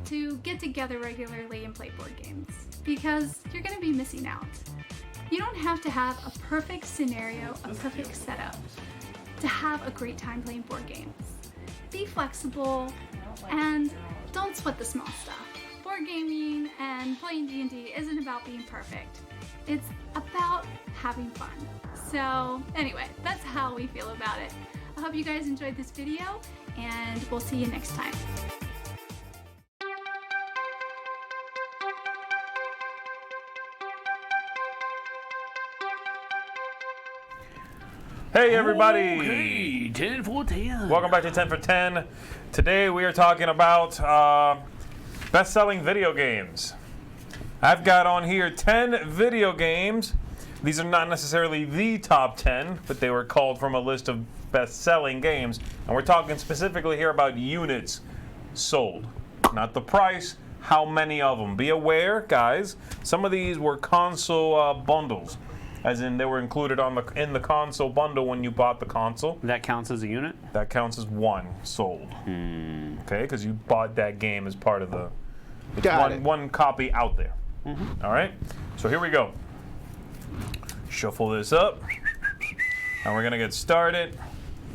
J: to get together regularly and play board games, because you're going to be missing out. You don't have to have a perfect scenario, a perfect setup to have a great time playing board games. Be flexible and don't sweat the small stuff. Board gaming and playing D&D isn't about being perfect. It's about having fun. So anyway, that's how we feel about it. I hope you guys enjoyed this video, and we'll see you next time.
B: Hey everybody!
C: Okay, 10 for 10.
B: Welcome back to 10 for 10. Today we are talking about best-selling video games. I've got on here 10 video games. These are not necessarily the top 10, but they were called from a list of best-selling games. And we're talking specifically here about units sold. Not the price, how many of them. Be aware, guys, some of these were console bundles. As in, they were included in the console bundle when you bought the console.
C: That counts as a unit?
B: That counts as one sold. Okay, because you bought that game as part of the one copy out there. All right, so here we go. Shuffle this up, and we're gonna get started.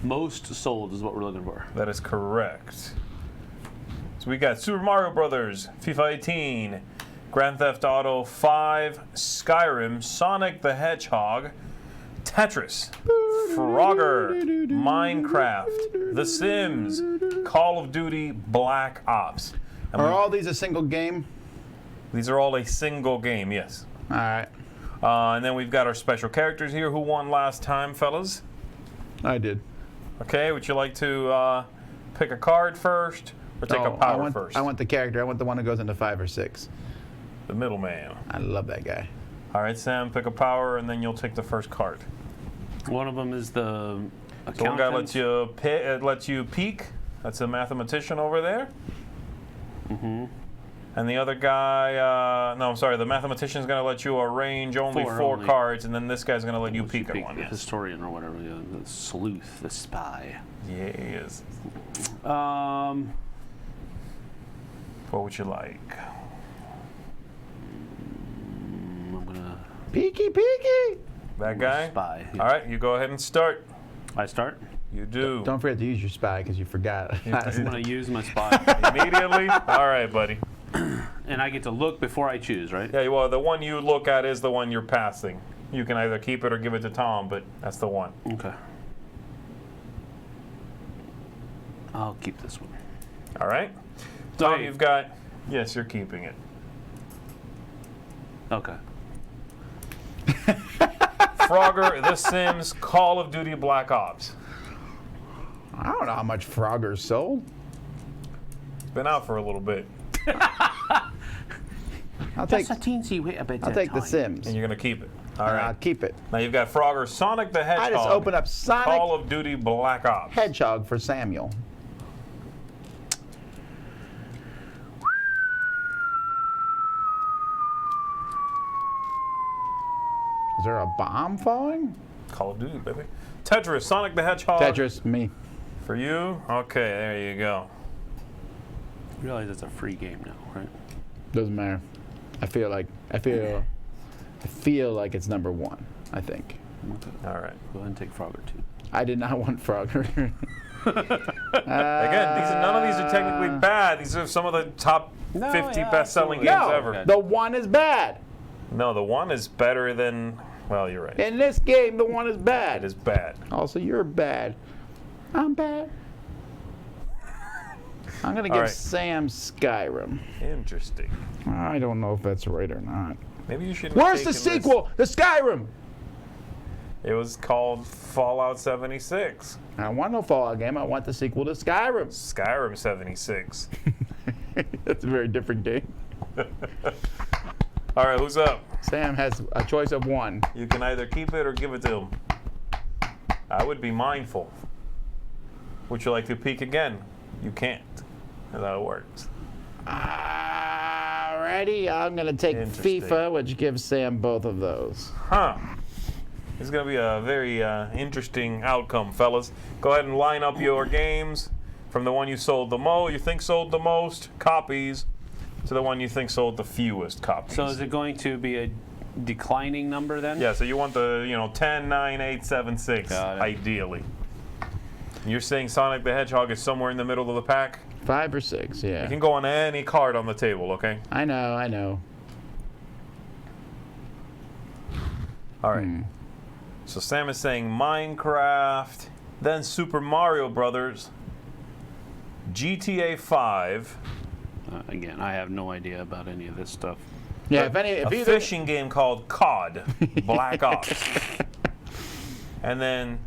C: Most sold is what we're looking for.
B: That is correct. So we got Super Mario Brothers, FIFA 18, Grand Theft Auto 5, Skyrim, Sonic the Hedgehog, Tetris, Frogger, Minecraft, The Sims, Call of Duty, Black Ops. And
A: Are all these a single game?
B: these are all a single game, yes.
A: All right.
B: And then we've got our special characters here. Who won last time, fellas?
A: I did.
B: Okay, would you like to pick a card first, Or take a
A: Oh,
B: power first?
A: I want the character. I want the one that goes into 5 or 6.
B: The middleman.
A: I love that guy.
B: All right, Sam, pick a power, and then you'll take the first card.
C: One of them is the
B: So one guy
C: accountant.
B: lets you peek. That's a mathematician over there.
C: Mm-hmm.
B: And the other guy, no, I'm sorry, the mathematician's going to let you arrange only four cards, and then this guy's going to let you peek at one.
C: The
B: Yes.
C: historian or whatever, the sleuth, the spy.
B: Yeah, he is. What would you like?
C: I'm gonna
A: Peeky.
B: That guy?
C: spy. Yeah.
B: All right, you go ahead and start.
C: I start.
B: You do.
A: Don't forget to use your spy because you forgot.
C: I'm gonna use my spy,
B: Immediately? All right, buddy.
C: and I get to look before I choose, right?
B: Yeah, well, the one you look at is the one you're passing. You can either keep it or give it to Tom, but that's the one.
C: Okay. I'll keep this one.
B: All right? Tom,
C: Wait.
B: you've got... Yes, you're keeping it.
C: Okay.
B: Frogger, The Sims, Call of Duty Black Ops.
A: I don't know how much Frogger's sold.
B: It's been out for a little bit.
A: I'll take
C: teensy bit of
A: I'll take The Sims.
B: And you're going to keep it. All
A: I'll
B: right.
A: keep it.
B: Now you've got Frogger, Sonic the Hedgehog.
A: I just opened up Sonic
B: Call of Duty Black Ops.
A: Hedgehog for Samuel. Is there a bomb falling?
B: Call of Duty, baby. Tetris, Sonic the Hedgehog.
A: Tetris, me.
B: For you? Okay, there you go.
C: You realize it's a free game now, right?
A: Doesn't matter. I feel like it's number 1. I think.
C: Okay.
B: All right.
C: Go ahead and take Frogger too.
A: I did not want Frogger.
B: Again, none of these are technically bad. These are some of the top 50 best-selling games ever.
A: The 1 is bad.
B: No, the 1 is better than... Well, you're right.
A: In this game, the 1 is bad.
B: It is bad.
A: Also, you're bad. I'm bad. I'm going to give
B: right.
A: Sam Skyrim.
B: Interesting.
A: I don't know if that's right or not.
B: Maybe you should.
A: Where's the sequel? The Skyrim!
B: It was called Fallout 76.
A: I don't want no Fallout game. I want the sequel to Skyrim.
B: Skyrim 76.
A: That's a very different game.
B: All right, who's up?
A: Sam has a choice of 1.
B: You can either keep it or give it to him. I would be mindful. Would you like to peek again? You can't. That's how it works.
A: Alrighty, I'm going to take FIFA, which gives Sam both of those.
B: Huh. This is going to be a very interesting outcome, fellas. Go ahead and line up your games from the one you sold the most, you think sold the most copies, to the one you think sold the fewest copies.
C: So is it going to be a declining number then?
B: Yeah, so you want the 10, 9, 8, 7, 6, ideally. You're saying Sonic the Hedgehog is somewhere in the middle of the pack?
A: 5 or 6, yeah.
B: You can go on any card on the table, okay?
A: I know.
B: All right. So Sam is saying Minecraft, then Super Mario Brothers, GTA 5.
C: Again, I have no idea about any of this stuff.
A: Yeah,
B: a fishing game called COD, Black Ops. And then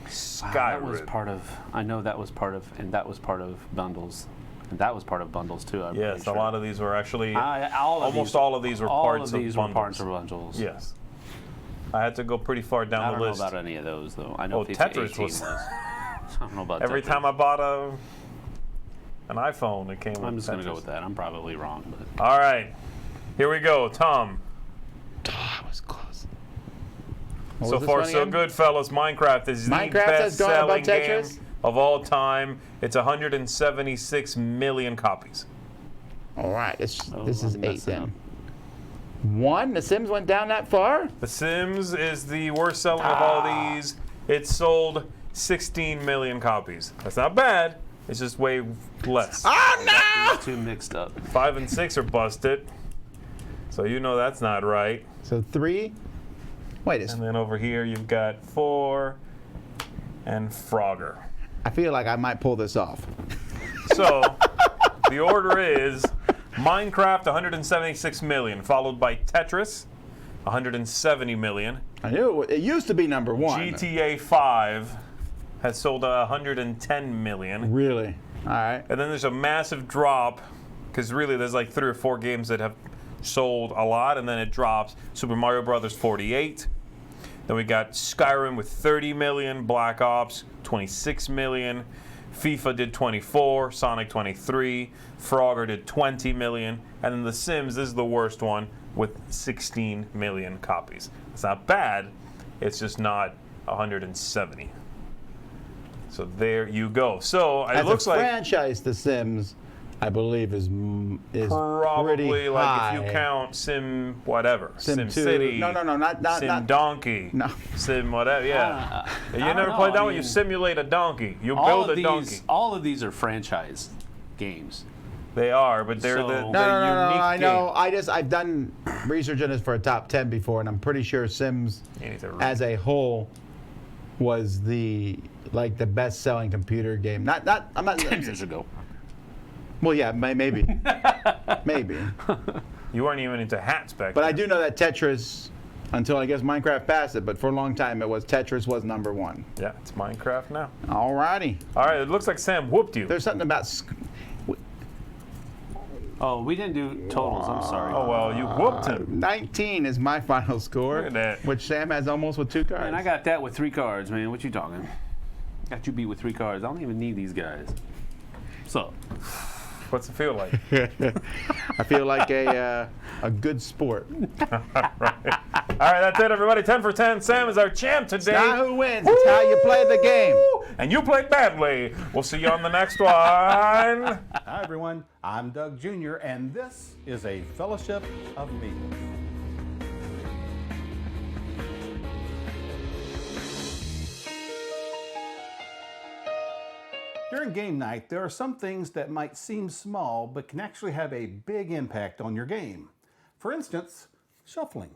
B: Skyrim.
C: That was part of, I know that was part of, and that was part of bundles. And that was part of bundles too. I'm
B: yes,
C: sure.
B: a lot of these were actually,
C: almost
B: all of these were parts of bundles.
C: Parts of bundles.
B: Yes. I had to go pretty far down the list.
C: I don't know about any of those though. I know
B: Tetris was.
C: I don't know about
B: Every
C: Tetris.
B: time I bought an iPhone, it came with
C: I'm just going
B: Tetris.
C: to go with that. I'm probably wrong. But.
B: All right. Here we go. Tom.
A: I was close.
B: So far, so good, fellas. Minecraft is the best-selling game of all time. It's 176 million copies.
A: All right. This is 8 then. 1? The Sims went down that far?
B: The Sims is the worst selling of all these. It sold 16 million copies. That's not bad. It's just way less.
A: Oh, no!
C: These two mixed up.
B: 5 and 6 are busted. So you know that's not right.
A: So 3? Wait,
B: and then over here you've got 4 and Frogger.
A: I feel like I might pull this off.
B: So the order is Minecraft 176 million, followed by Tetris 170 million.
A: I knew it used to be number 1.
B: GTA 5 has sold 110 million.
A: Really? All right.
B: And then there's a massive drop, because really there's like 3 or 4 games that have sold a lot, and then it drops. Super Mario Brothers 48. Then we got Skyrim with 30 million, Black Ops 26 million, FIFA did 24, Sonic 23, Frogger did 20 million, and then The Sims, this is the worst one, with 16 million copies. It's not bad, it's just not 170. So there you go. So it
A: As
B: looks
A: a
B: like
A: franchise, The Sims, I believe, is
B: probably
A: pretty
B: like
A: high.
B: if you count Sim whatever,
A: Sim 2.
B: City,
A: No,
B: Sim Donkey,
A: No.
B: Sim whatever. Yeah, you
C: I don't
B: never
C: know,
B: played that
C: I
B: one. You
C: mean,
B: simulate a donkey. You
C: all
B: build
C: of
B: a donkey.
C: all of these are franchise games.
B: They are, but they're
C: So-
B: the
C: No,
A: No,
B: unique
A: I
B: game.
A: know. I've done research on this for a top 10 before, and I'm pretty sure Sims,
B: You need to read.
A: as a whole, was the best-selling computer game. I'm not
C: 10 years ago.
A: Well, yeah, maybe, maybe.
B: You weren't even into hats back
A: But
B: then.
A: I do know that Tetris, until I guess Minecraft passed it, but for a long time Tetris was number 1.
B: Yeah, it's Minecraft now.
A: Alrighty.
B: All right, it looks like Sam whooped you.
A: There's something about.
C: Oh, we didn't do totals. I'm sorry.
B: Oh well, you whooped him.
A: 19 is my final score,
B: Look at that.
A: which Sam has almost with 2 cards.
C: And I got that with 3 cards, man. What you talking? Got you beat with 3 cards. I don't even need these guys. So,
B: What's it feel like?
A: I feel like a good sport.
B: All right, that's it, everybody. 10 for 10. Sam is our champ today.
A: Not who wins, it's how you play the game.
B: And you played badly. We'll see you on the next one.
K: Hi, everyone. I'm Doug Jr., and this is a Fellowship of Me. During game night, there are some things that might seem small but can actually have a big impact on your game. For instance, shuffling.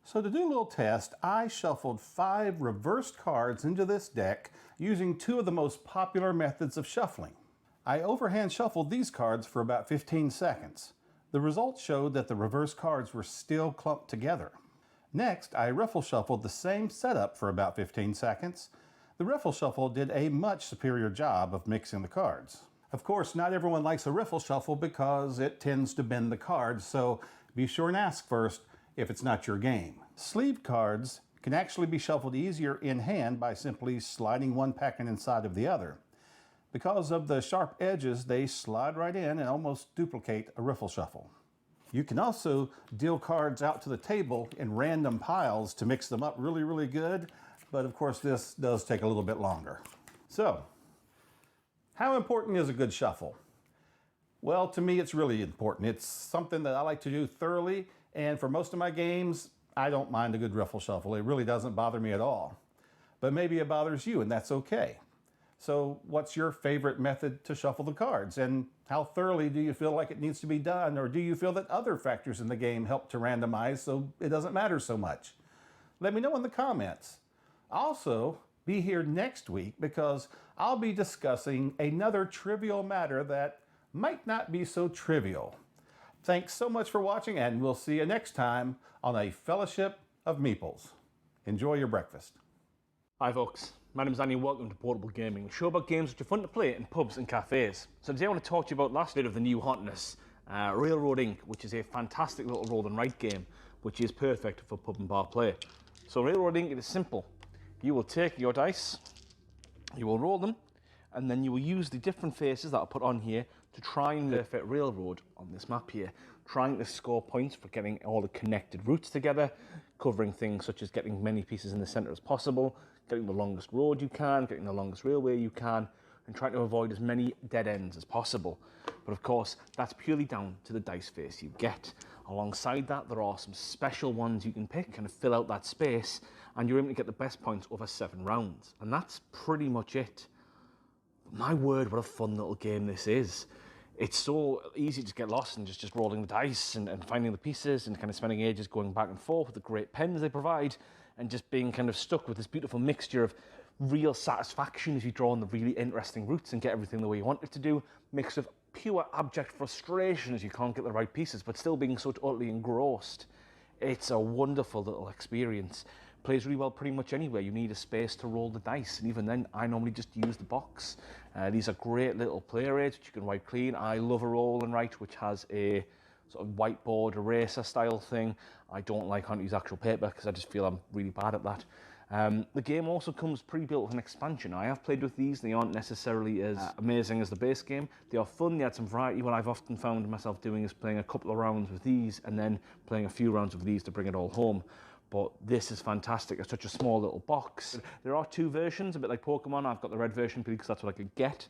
K: So to do a little test, I shuffled 5 reversed cards into this deck using 2 of the most popular methods of shuffling. I overhand shuffled these cards for about 15 seconds. The results showed that the reverse cards were still clumped together. Next, I riffle shuffled the same setup for about 15 seconds. The riffle shuffle did a much superior job of mixing the cards. Of course, not everyone likes a riffle shuffle because it tends to bend the cards, so be sure and ask first if it's not your game. Sleeved cards can actually be shuffled easier in hand by simply sliding one packet inside of the other. Because of the sharp edges, they slide right in and almost duplicate a riffle shuffle. You can also deal cards out to the table in random piles to mix them up really, really good, but of course this does take a little bit longer. So, how important is a good shuffle? Well, to me it's really important. It's something that I like to do thoroughly, and for most of my games, I don't mind a good riffle shuffle. It really doesn't bother me at all. But maybe it bothers you, and that's okay. So what's your favorite method to shuffle the cards? And how thoroughly do you feel like it needs to be done? Or do you feel that other factors in the game help to randomize so it doesn't matter so much? Let me know in the comments. Also, be here next week because I'll be discussing another trivial matter that might not be so trivial. Thanks so much for watching, and we'll see you next time on a Fellowship of Meeples. Enjoy your breakfast.
L: Hi folks, my name is Andy and welcome to Portable Gaming, a show about games which are fun to play in pubs and cafes. So today I want to talk to you about the last bit of the new hotness, Railroad Inc., which is a fantastic little roll and write game, which is perfect for pub and bar play. So Railroad Inc. is simple. You will take your dice, you will roll them, and then you will use the different faces that are put on here to try and perfect railroad on this map here, trying to score points for getting all the connected routes together, covering things such as getting many pieces in the center as possible, getting the longest road you can, getting the longest railway you can, and trying to avoid as many dead ends as possible. But of course, that's purely down to the dice face you get. Alongside that, there are some special ones you can pick, kind of fill out that space, and you're able to get the best points over 7 rounds. And that's pretty much it. My word, what a fun little game this is. It's so easy to get lost and just rolling the dice and finding the pieces and kind of spending ages going back and forth with the great pens they provide and just being kind of stuck with this beautiful mixture of real satisfaction as you draw on the really interesting routes and get everything the way you want it to do, mixed with pure abject frustration as you can't get the right pieces but still being so totally engrossed. It's a wonderful little experience. plays really well pretty much anywhere. You need a space to roll the dice, and even then, I normally just use the box. These are great little player aids which you can wipe clean. I love a roll and write which has a sort of whiteboard eraser style thing. I don't like how to use actual paper because I just feel I'm really bad at that. The game also comes pre-built with an expansion. I have played with these. They aren't necessarily as amazing as the base game. They are fun. They add some variety. What I've often found myself doing is playing a couple of rounds with these and then playing a few rounds with these to bring it all home. But this is fantastic. It's such a small little box. There are 2 versions, a bit like Pokemon. I've got the red version because that's what I could get.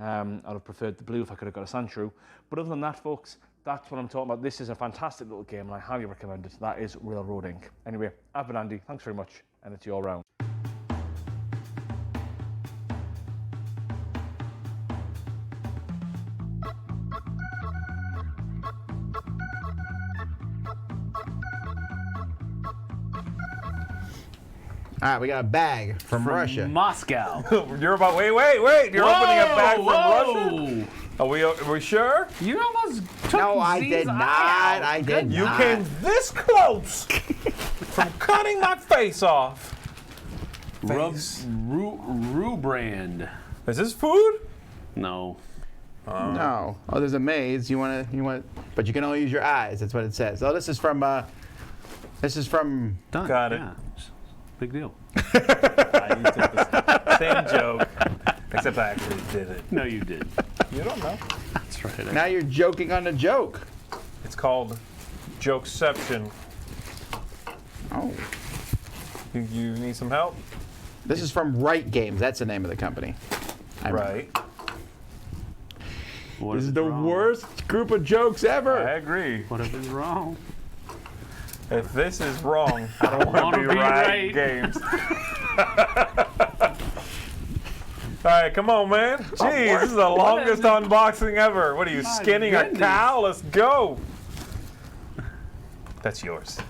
L: I'd have preferred the blue if I could have got a Sandshrew. But other than that, folks, that's what I'm talking about. This is a fantastic little game, and I highly recommend it. That is Railroading. Anyway, I've been Andy. Thanks very much, and it's your round.
A: All right, we got a bag from Russia.
C: Moscow.
B: You're about, wait. You're opening a bag from Russia? Are we sure?
C: You almost took
A: No, I
C: Z's
A: did
C: eye
A: not.
C: out.
A: I did
B: You
A: not.
B: came this close from cutting my face off.
C: Rue brand.
B: Is this food?
C: No.
A: No. Oh, there's a maze. You want, but you can only use your eyes. That's what it says. Oh, this is from.
C: Done.
B: Got it.
C: Yeah. Big deal.
B: You took the same joke, except I actually did it.
C: No, you did.
B: You don't know.
C: That's right.
A: Now you're joking on the joke.
B: It's called Jokeception.
A: Oh.
B: You need some help?
A: This is from Right Games. That's the name of the company.
B: Right.
C: What
A: This
C: if
A: is the
C: it's wrong?
A: worst group of jokes ever.
B: I agree.
C: What if it's wrong?
B: If this is wrong, I don't want to be right games. All right, come on, man. Jeez, this is the longest unboxing ever. What are you, skinning a cow? Let's go. That's yours.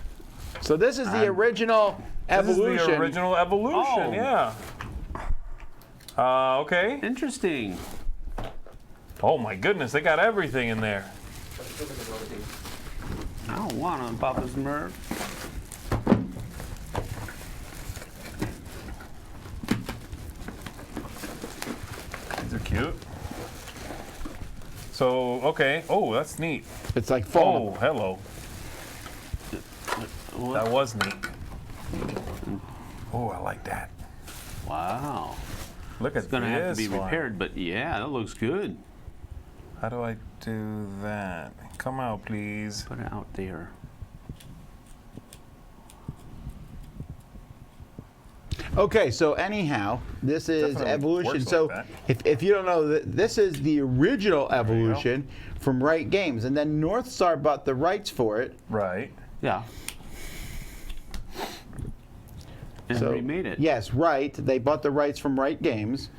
A: So this is the original Evolution.
B: This is the original Evolution, yeah. Okay.
C: Interesting.
B: Oh my goodness, they got everything in there.
C: I don't want to pop his nerve.
B: These are cute. So, okay. Oh, that's neat.
A: It's like foam.
B: Oh, hello. That was neat. Oh, I like that.
C: Wow.
B: Look at this.
C: It's gonna have to be
B: one.
C: repaired, but yeah, that looks good.
B: How do I do that? Come out, please.
C: Put it out there.
A: Okay, so anyhow, this is
B: Definitely
A: Evolution.
B: works
A: So
B: like
A: if you don't know, this is the original Evolution from Right Games, and then North Star bought the rights for it.
B: Right.
C: Yeah. And
A: So,
C: remade it.
A: Yes, right. They bought the rights from Right Games,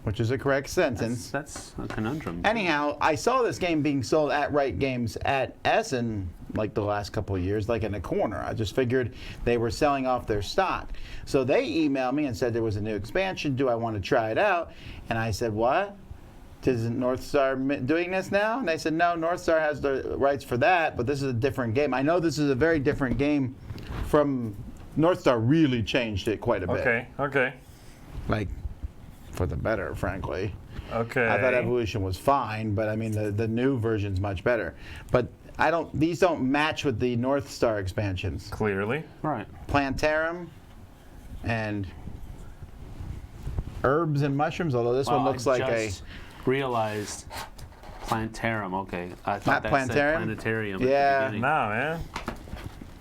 A: which is a correct sentence.
C: That's a conundrum.
A: Anyhow, I saw this game being sold at Right Games at Essen like the last couple of years, like in a corner. I just figured they were selling off their stock. So they emailed me and said there was a new expansion. Do I want to try it out? And I said, what? Isn't North Star doing this now? And they said, no, North Star has the rights for that, but this is a different game. I know this is a very different game from North Star. Really changed it quite a bit.
B: Okay, okay.
A: Like, for the better, frankly.
B: Okay.
A: I thought Evolution was fine, but I mean the new version's much better. But these don't match with the North Star expansions.
B: Clearly.
C: Right.
A: Plantarum and herbs and mushrooms, although this one looks like a
C: realized Plantarum. Okay. I thought
A: Not
C: that
A: Plantarum?
C: said planetarium.
A: Yeah.
C: At the beginning.
B: Nah, man.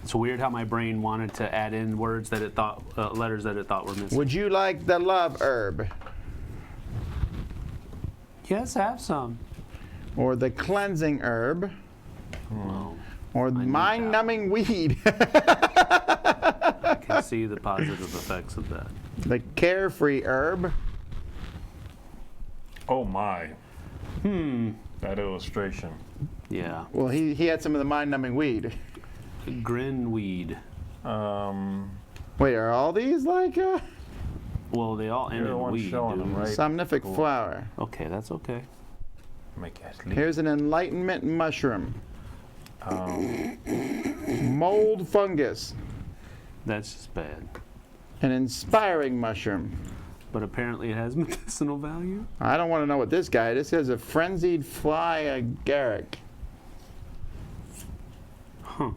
C: It's weird how my brain wanted to add in words that it thought, letters that it thought were missing.
A: Would you like the love herb?
C: Yes, have some.
A: Or the cleansing herb?
C: Well,
A: or mind-numbing weed?
C: I can see the positive effects of that.
A: The carefree herb?
B: Oh my. That illustration.
C: Yeah.
A: Well, he had some of the mind-numbing weed.
C: Grinweed.
A: Wait, are all these like
C: Well, they all end
B: You're the
C: in
B: one
C: weed,
B: showing
C: dude.
B: them, right?
A: somnific flower?
C: Okay, that's okay.
B: Make it sleep.
A: Here's an enlightenment mushroom. Mold fungus.
C: That's just bad.
A: An inspiring mushroom.
C: But apparently it has medicinal value.
A: I don't want to know what this guy. This has a frenzied fly agaric.
C: Huh.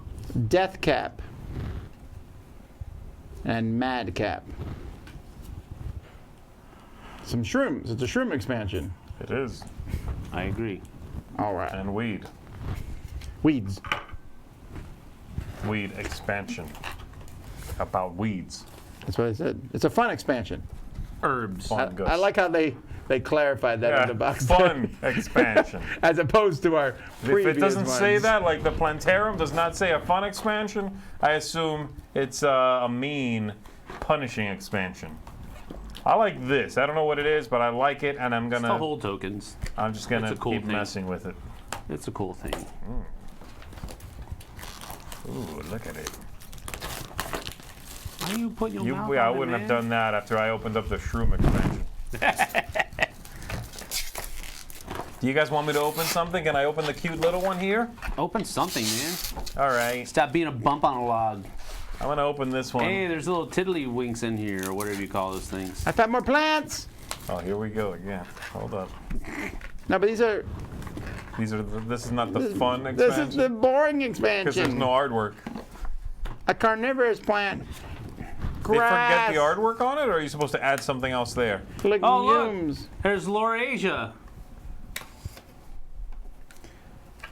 A: Death cap. And madcap. Some shrooms. It's a shroom expansion.
B: It is.
C: I agree.
A: All right.
B: And weed.
A: Weeds.
B: Weed expansion. About weeds.
A: That's what I said. It's a fun expansion.
C: Herbs.
B: Fun
A: I like how they clarified that in the box.
B: Fun expansion.
A: As opposed to our previous
B: If it doesn't say
A: ones.
B: that, like the Plantarum does not say a fun expansion, I assume it's a mean, punishing expansion. I like this. I don't know what it is, but I like it, and I'm
C: It's
B: gonna.
C: the whole tokens.
B: I'm just gonna
C: It's a cool
B: keep
C: thing.
B: messing with it.
C: It's a cool thing.
B: Ooh, look at it.
C: Why are you putting your mouth
B: I
C: on it,
B: wouldn't have
C: man?
B: done that after I opened up the shroom expansion. Do you guys want me to open something? Can I open the cute little one here?
C: Open something, man.
B: All right.
C: Stop being a bump on a log.
B: I'm gonna open this one.
C: Hey, there's little tiddlywinks in here, or whatever you call those things.
A: I found more plants.
B: Oh, here we go again. Hold up.
A: No, but these are.
B: This is not the fun
A: This
B: expansion.
A: is the boring
B: Because there's
A: expansion.
B: no artwork.
A: A carnivorous plant.
B: They forget
A: Grass.
B: the artwork on it, or are you supposed to add something else there?
C: Oh, look.
A: Legumes.
C: There's Laurasia.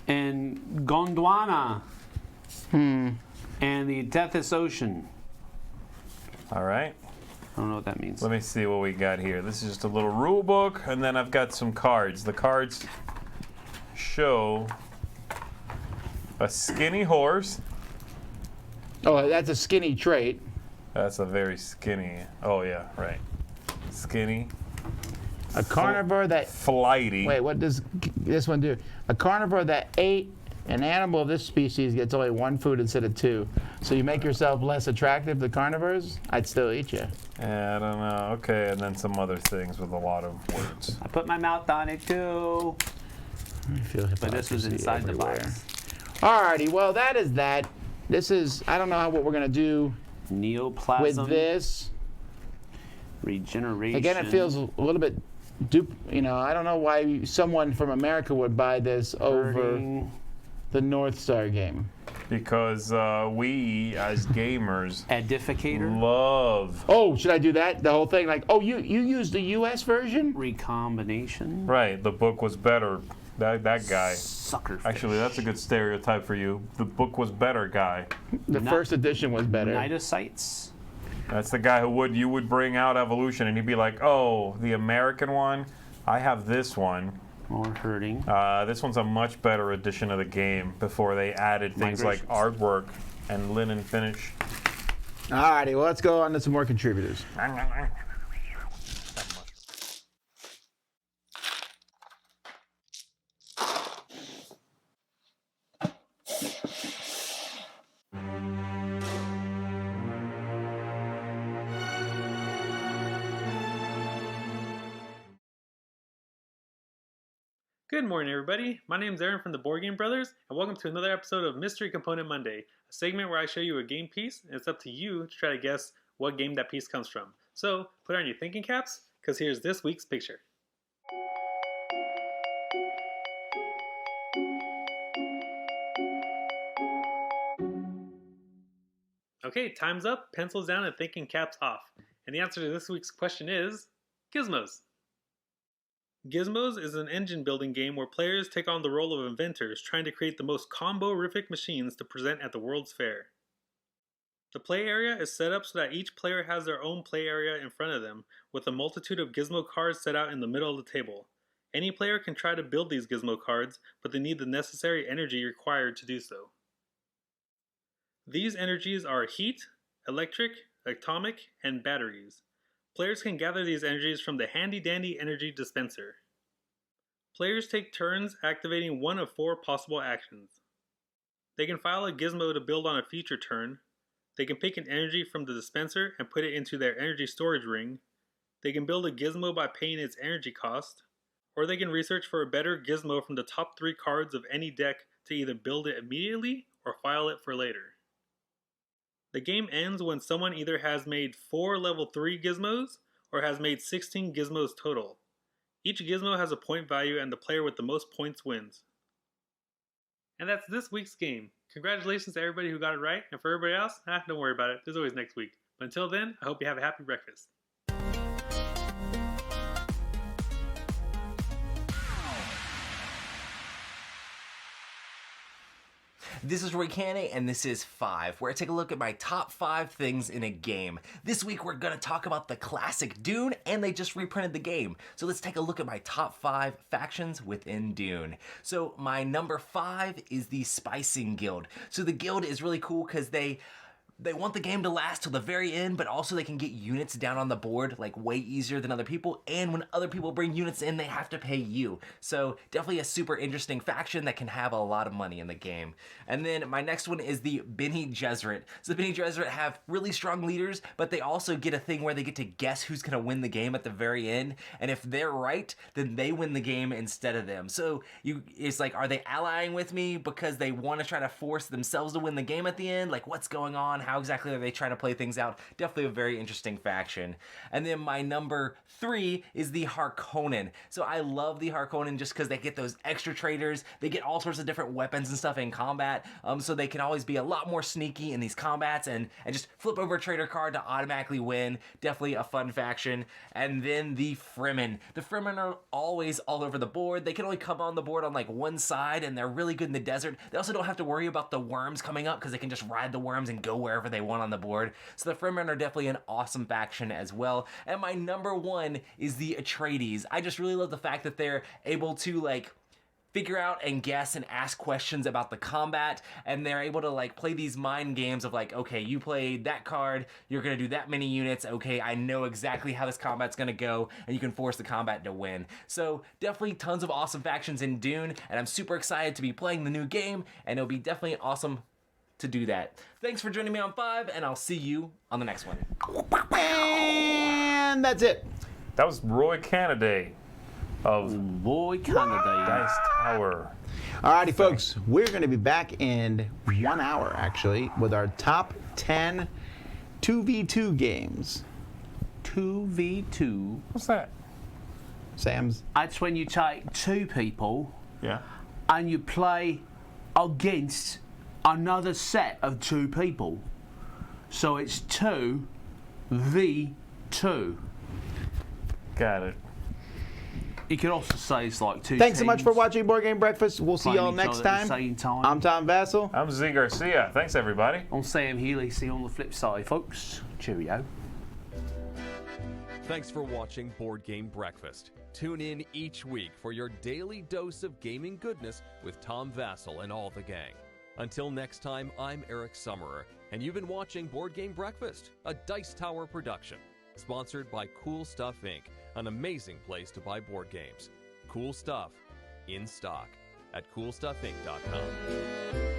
C: And Gondwana. And the Tethys Ocean.
B: All right.
C: I don't know what that means.
B: Let me see what we got here. This is just a little rule book, and then I've got some cards. The cards show a skinny horse.
A: Oh, that's a skinny trait.
B: That's a very skinny. Oh yeah, right. Skinny.
A: A carnivore that.
B: Flighty.
A: Wait, what does this one do? A carnivore that ate an animal of this species gets only one food instead of two. So you make yourself less attractive to carnivores? I'd still eat you.
B: I don't know. Okay, and then some other things with a lot of words.
C: I put my mouth on it too.
A: I feel
C: But this is
A: hypocrisy
C: inside
A: everywhere.
C: the box.
A: Alrighty, well that is that. This is, I don't know what we're gonna do
C: Neoplasm.
A: with this.
C: Regeneration.
A: Again, it feels a little bit I don't know why someone from America would buy this over
C: Hurting.
A: the North Star game.
B: Because we, as gamers,
C: Edificator.
B: love.
A: Oh, should I do that? The whole thing? Like, oh, you used the U.S. version?
C: Recombination.
B: Right, the book was better. That guy.
C: Sucker fish.
B: Actually, that's a good stereotype for you. The book was better guy.
A: The first edition was better.
C: Nitocytes.
B: That's the guy who you would bring out Evolution, and he'd be like, "Oh, the American one. I have this one.
C: More hurting.
B: This one's a much better edition of the game." Before they added things like artwork and linen finish.
A: Alrighty, well let's go on to some more contributors.
M: Good morning, everybody. My name is Aaron from the Board Game Brothers, and welcome to another episode of Mystery Component Monday, a segment where I show you a game piece, and it's up to you to try to guess what game that piece comes from. So, put on your thinking caps, because here's this week's picture. Okay, time's up, pencils down, and thinking caps off. And the answer to this week's question is Gizmos. Gizmos is an engine building game where players take on the role of inventors trying to create the most combo-rific machines to present at the World's Fair. The play area is set up so that each player has their own play area in front of them, with a multitude of gizmo cards set out in the middle of the table. Any player can try to build these gizmo cards, but they need the necessary energy required to do so. These energies are heat, electric, atomic, and batteries. Players can gather these energies from the handy-dandy energy dispenser. Players take turns activating one of 4 possible actions. They can file a gizmo to build on a future turn. They can pick an energy from the dispenser and put it into their energy storage ring. They can build a gizmo by paying its energy cost. Or they can research for a better gizmo from the top 3 cards of any deck to either build it immediately or file it for later. The game ends when someone either has made 4 level 3 gizmos or has made 16 gizmos total. Each gizmo has a point value and the player with the most points wins. And that's this week's game. Congratulations to everybody who got it right, and for everybody else, don't worry about it. There's always next week. But until then, I hope you have a happy breakfast.
N: This is Roy Canny, and this is 5, where I take a look at my top 5 things in a game. This week we're going to talk about the classic Dune, and they just reprinted the game. So let's take a look at my top 5 factions within Dune. So my number 5 is the Spicing Guild. So the guild is really cool because they want the game to last till the very end, but also they can get units down on the board like way easier than other people, and when other people bring units in, they have to pay you. So definitely a super interesting faction that can have a lot of money in the game. And then my next one is the Bene Gesserit. So the Bene Gesserit have really strong leaders, but they also get a thing where they get to guess who's gonna win the game at the very end, and if they're right, then they win the game instead of them. So it's like, are they allying with me because they want to try to force themselves to win the game at the end? Like, what's going on? How exactly are they trying to play things out? Definitely a very interesting faction. And then my number 3 is the Harkonnen. So I love the Harkonnen just because they get those extra traders. They get all sorts of different weapons and stuff in combat, so they can always be a lot more sneaky in these combats and just flip over a trader card to automatically win. Definitely a fun faction. And then the Fremen. The Fremen are always all over the board. They can only come on the board on like one side, and they're really good in the desert. They also don't have to worry about the worms coming up because they can just ride the worms and go wherever they want on the board. So the Fremen are definitely an awesome faction as well. And my number 1 is the Atreides. I just really love the fact that they're able to like figure out and guess and ask questions about the combat, and they're able to like play these mind games of like, okay, you played that card, you're gonna do that many units, okay, I know exactly how this combat's gonna go, and you can force the combat to win. So definitely tons of awesome factions in Dune, and I'm super excited to be playing the new game, and it'll be definitely awesome to do that. Thanks for joining me on 5, and I'll see you on the next one.
A: And that's it.
B: That was Roy Canady of
C: Roy Canady.
B: Dice Tower.
A: Alrighty, folks, we're going to be back in 1 hour, actually, with our top 10 2v2 games.
C: 2v2.
B: What's that?
A: Sam's.
C: That's when you take 2 people,
B: yeah,
C: and you play against another set of 2 people. So it's 2v2.
B: Got it.
C: You could also say it's like 2
A: Thanks so much
C: teams
A: for watching Board Game Breakfast. We'll see y'all
C: playing each
A: next
C: other at the
A: time.
C: same time.
A: I'm Tom Vassell.
B: I'm Z Garcia. Thanks, everybody.
C: I'm Sam Healy. See you on the flip side, folks. Cheerio.
O: Thanks for watching Board Game Breakfast. Tune in each week for your daily dose of gaming goodness with Tom Vassell and all the gang. Until next time, I'm Eric Summerer, and you've been watching Board Game Breakfast, a Dice Tower production, sponsored by Cool Stuff Inc., an amazing place to buy board games. Cool stuff in stock at coolstuffinc.com.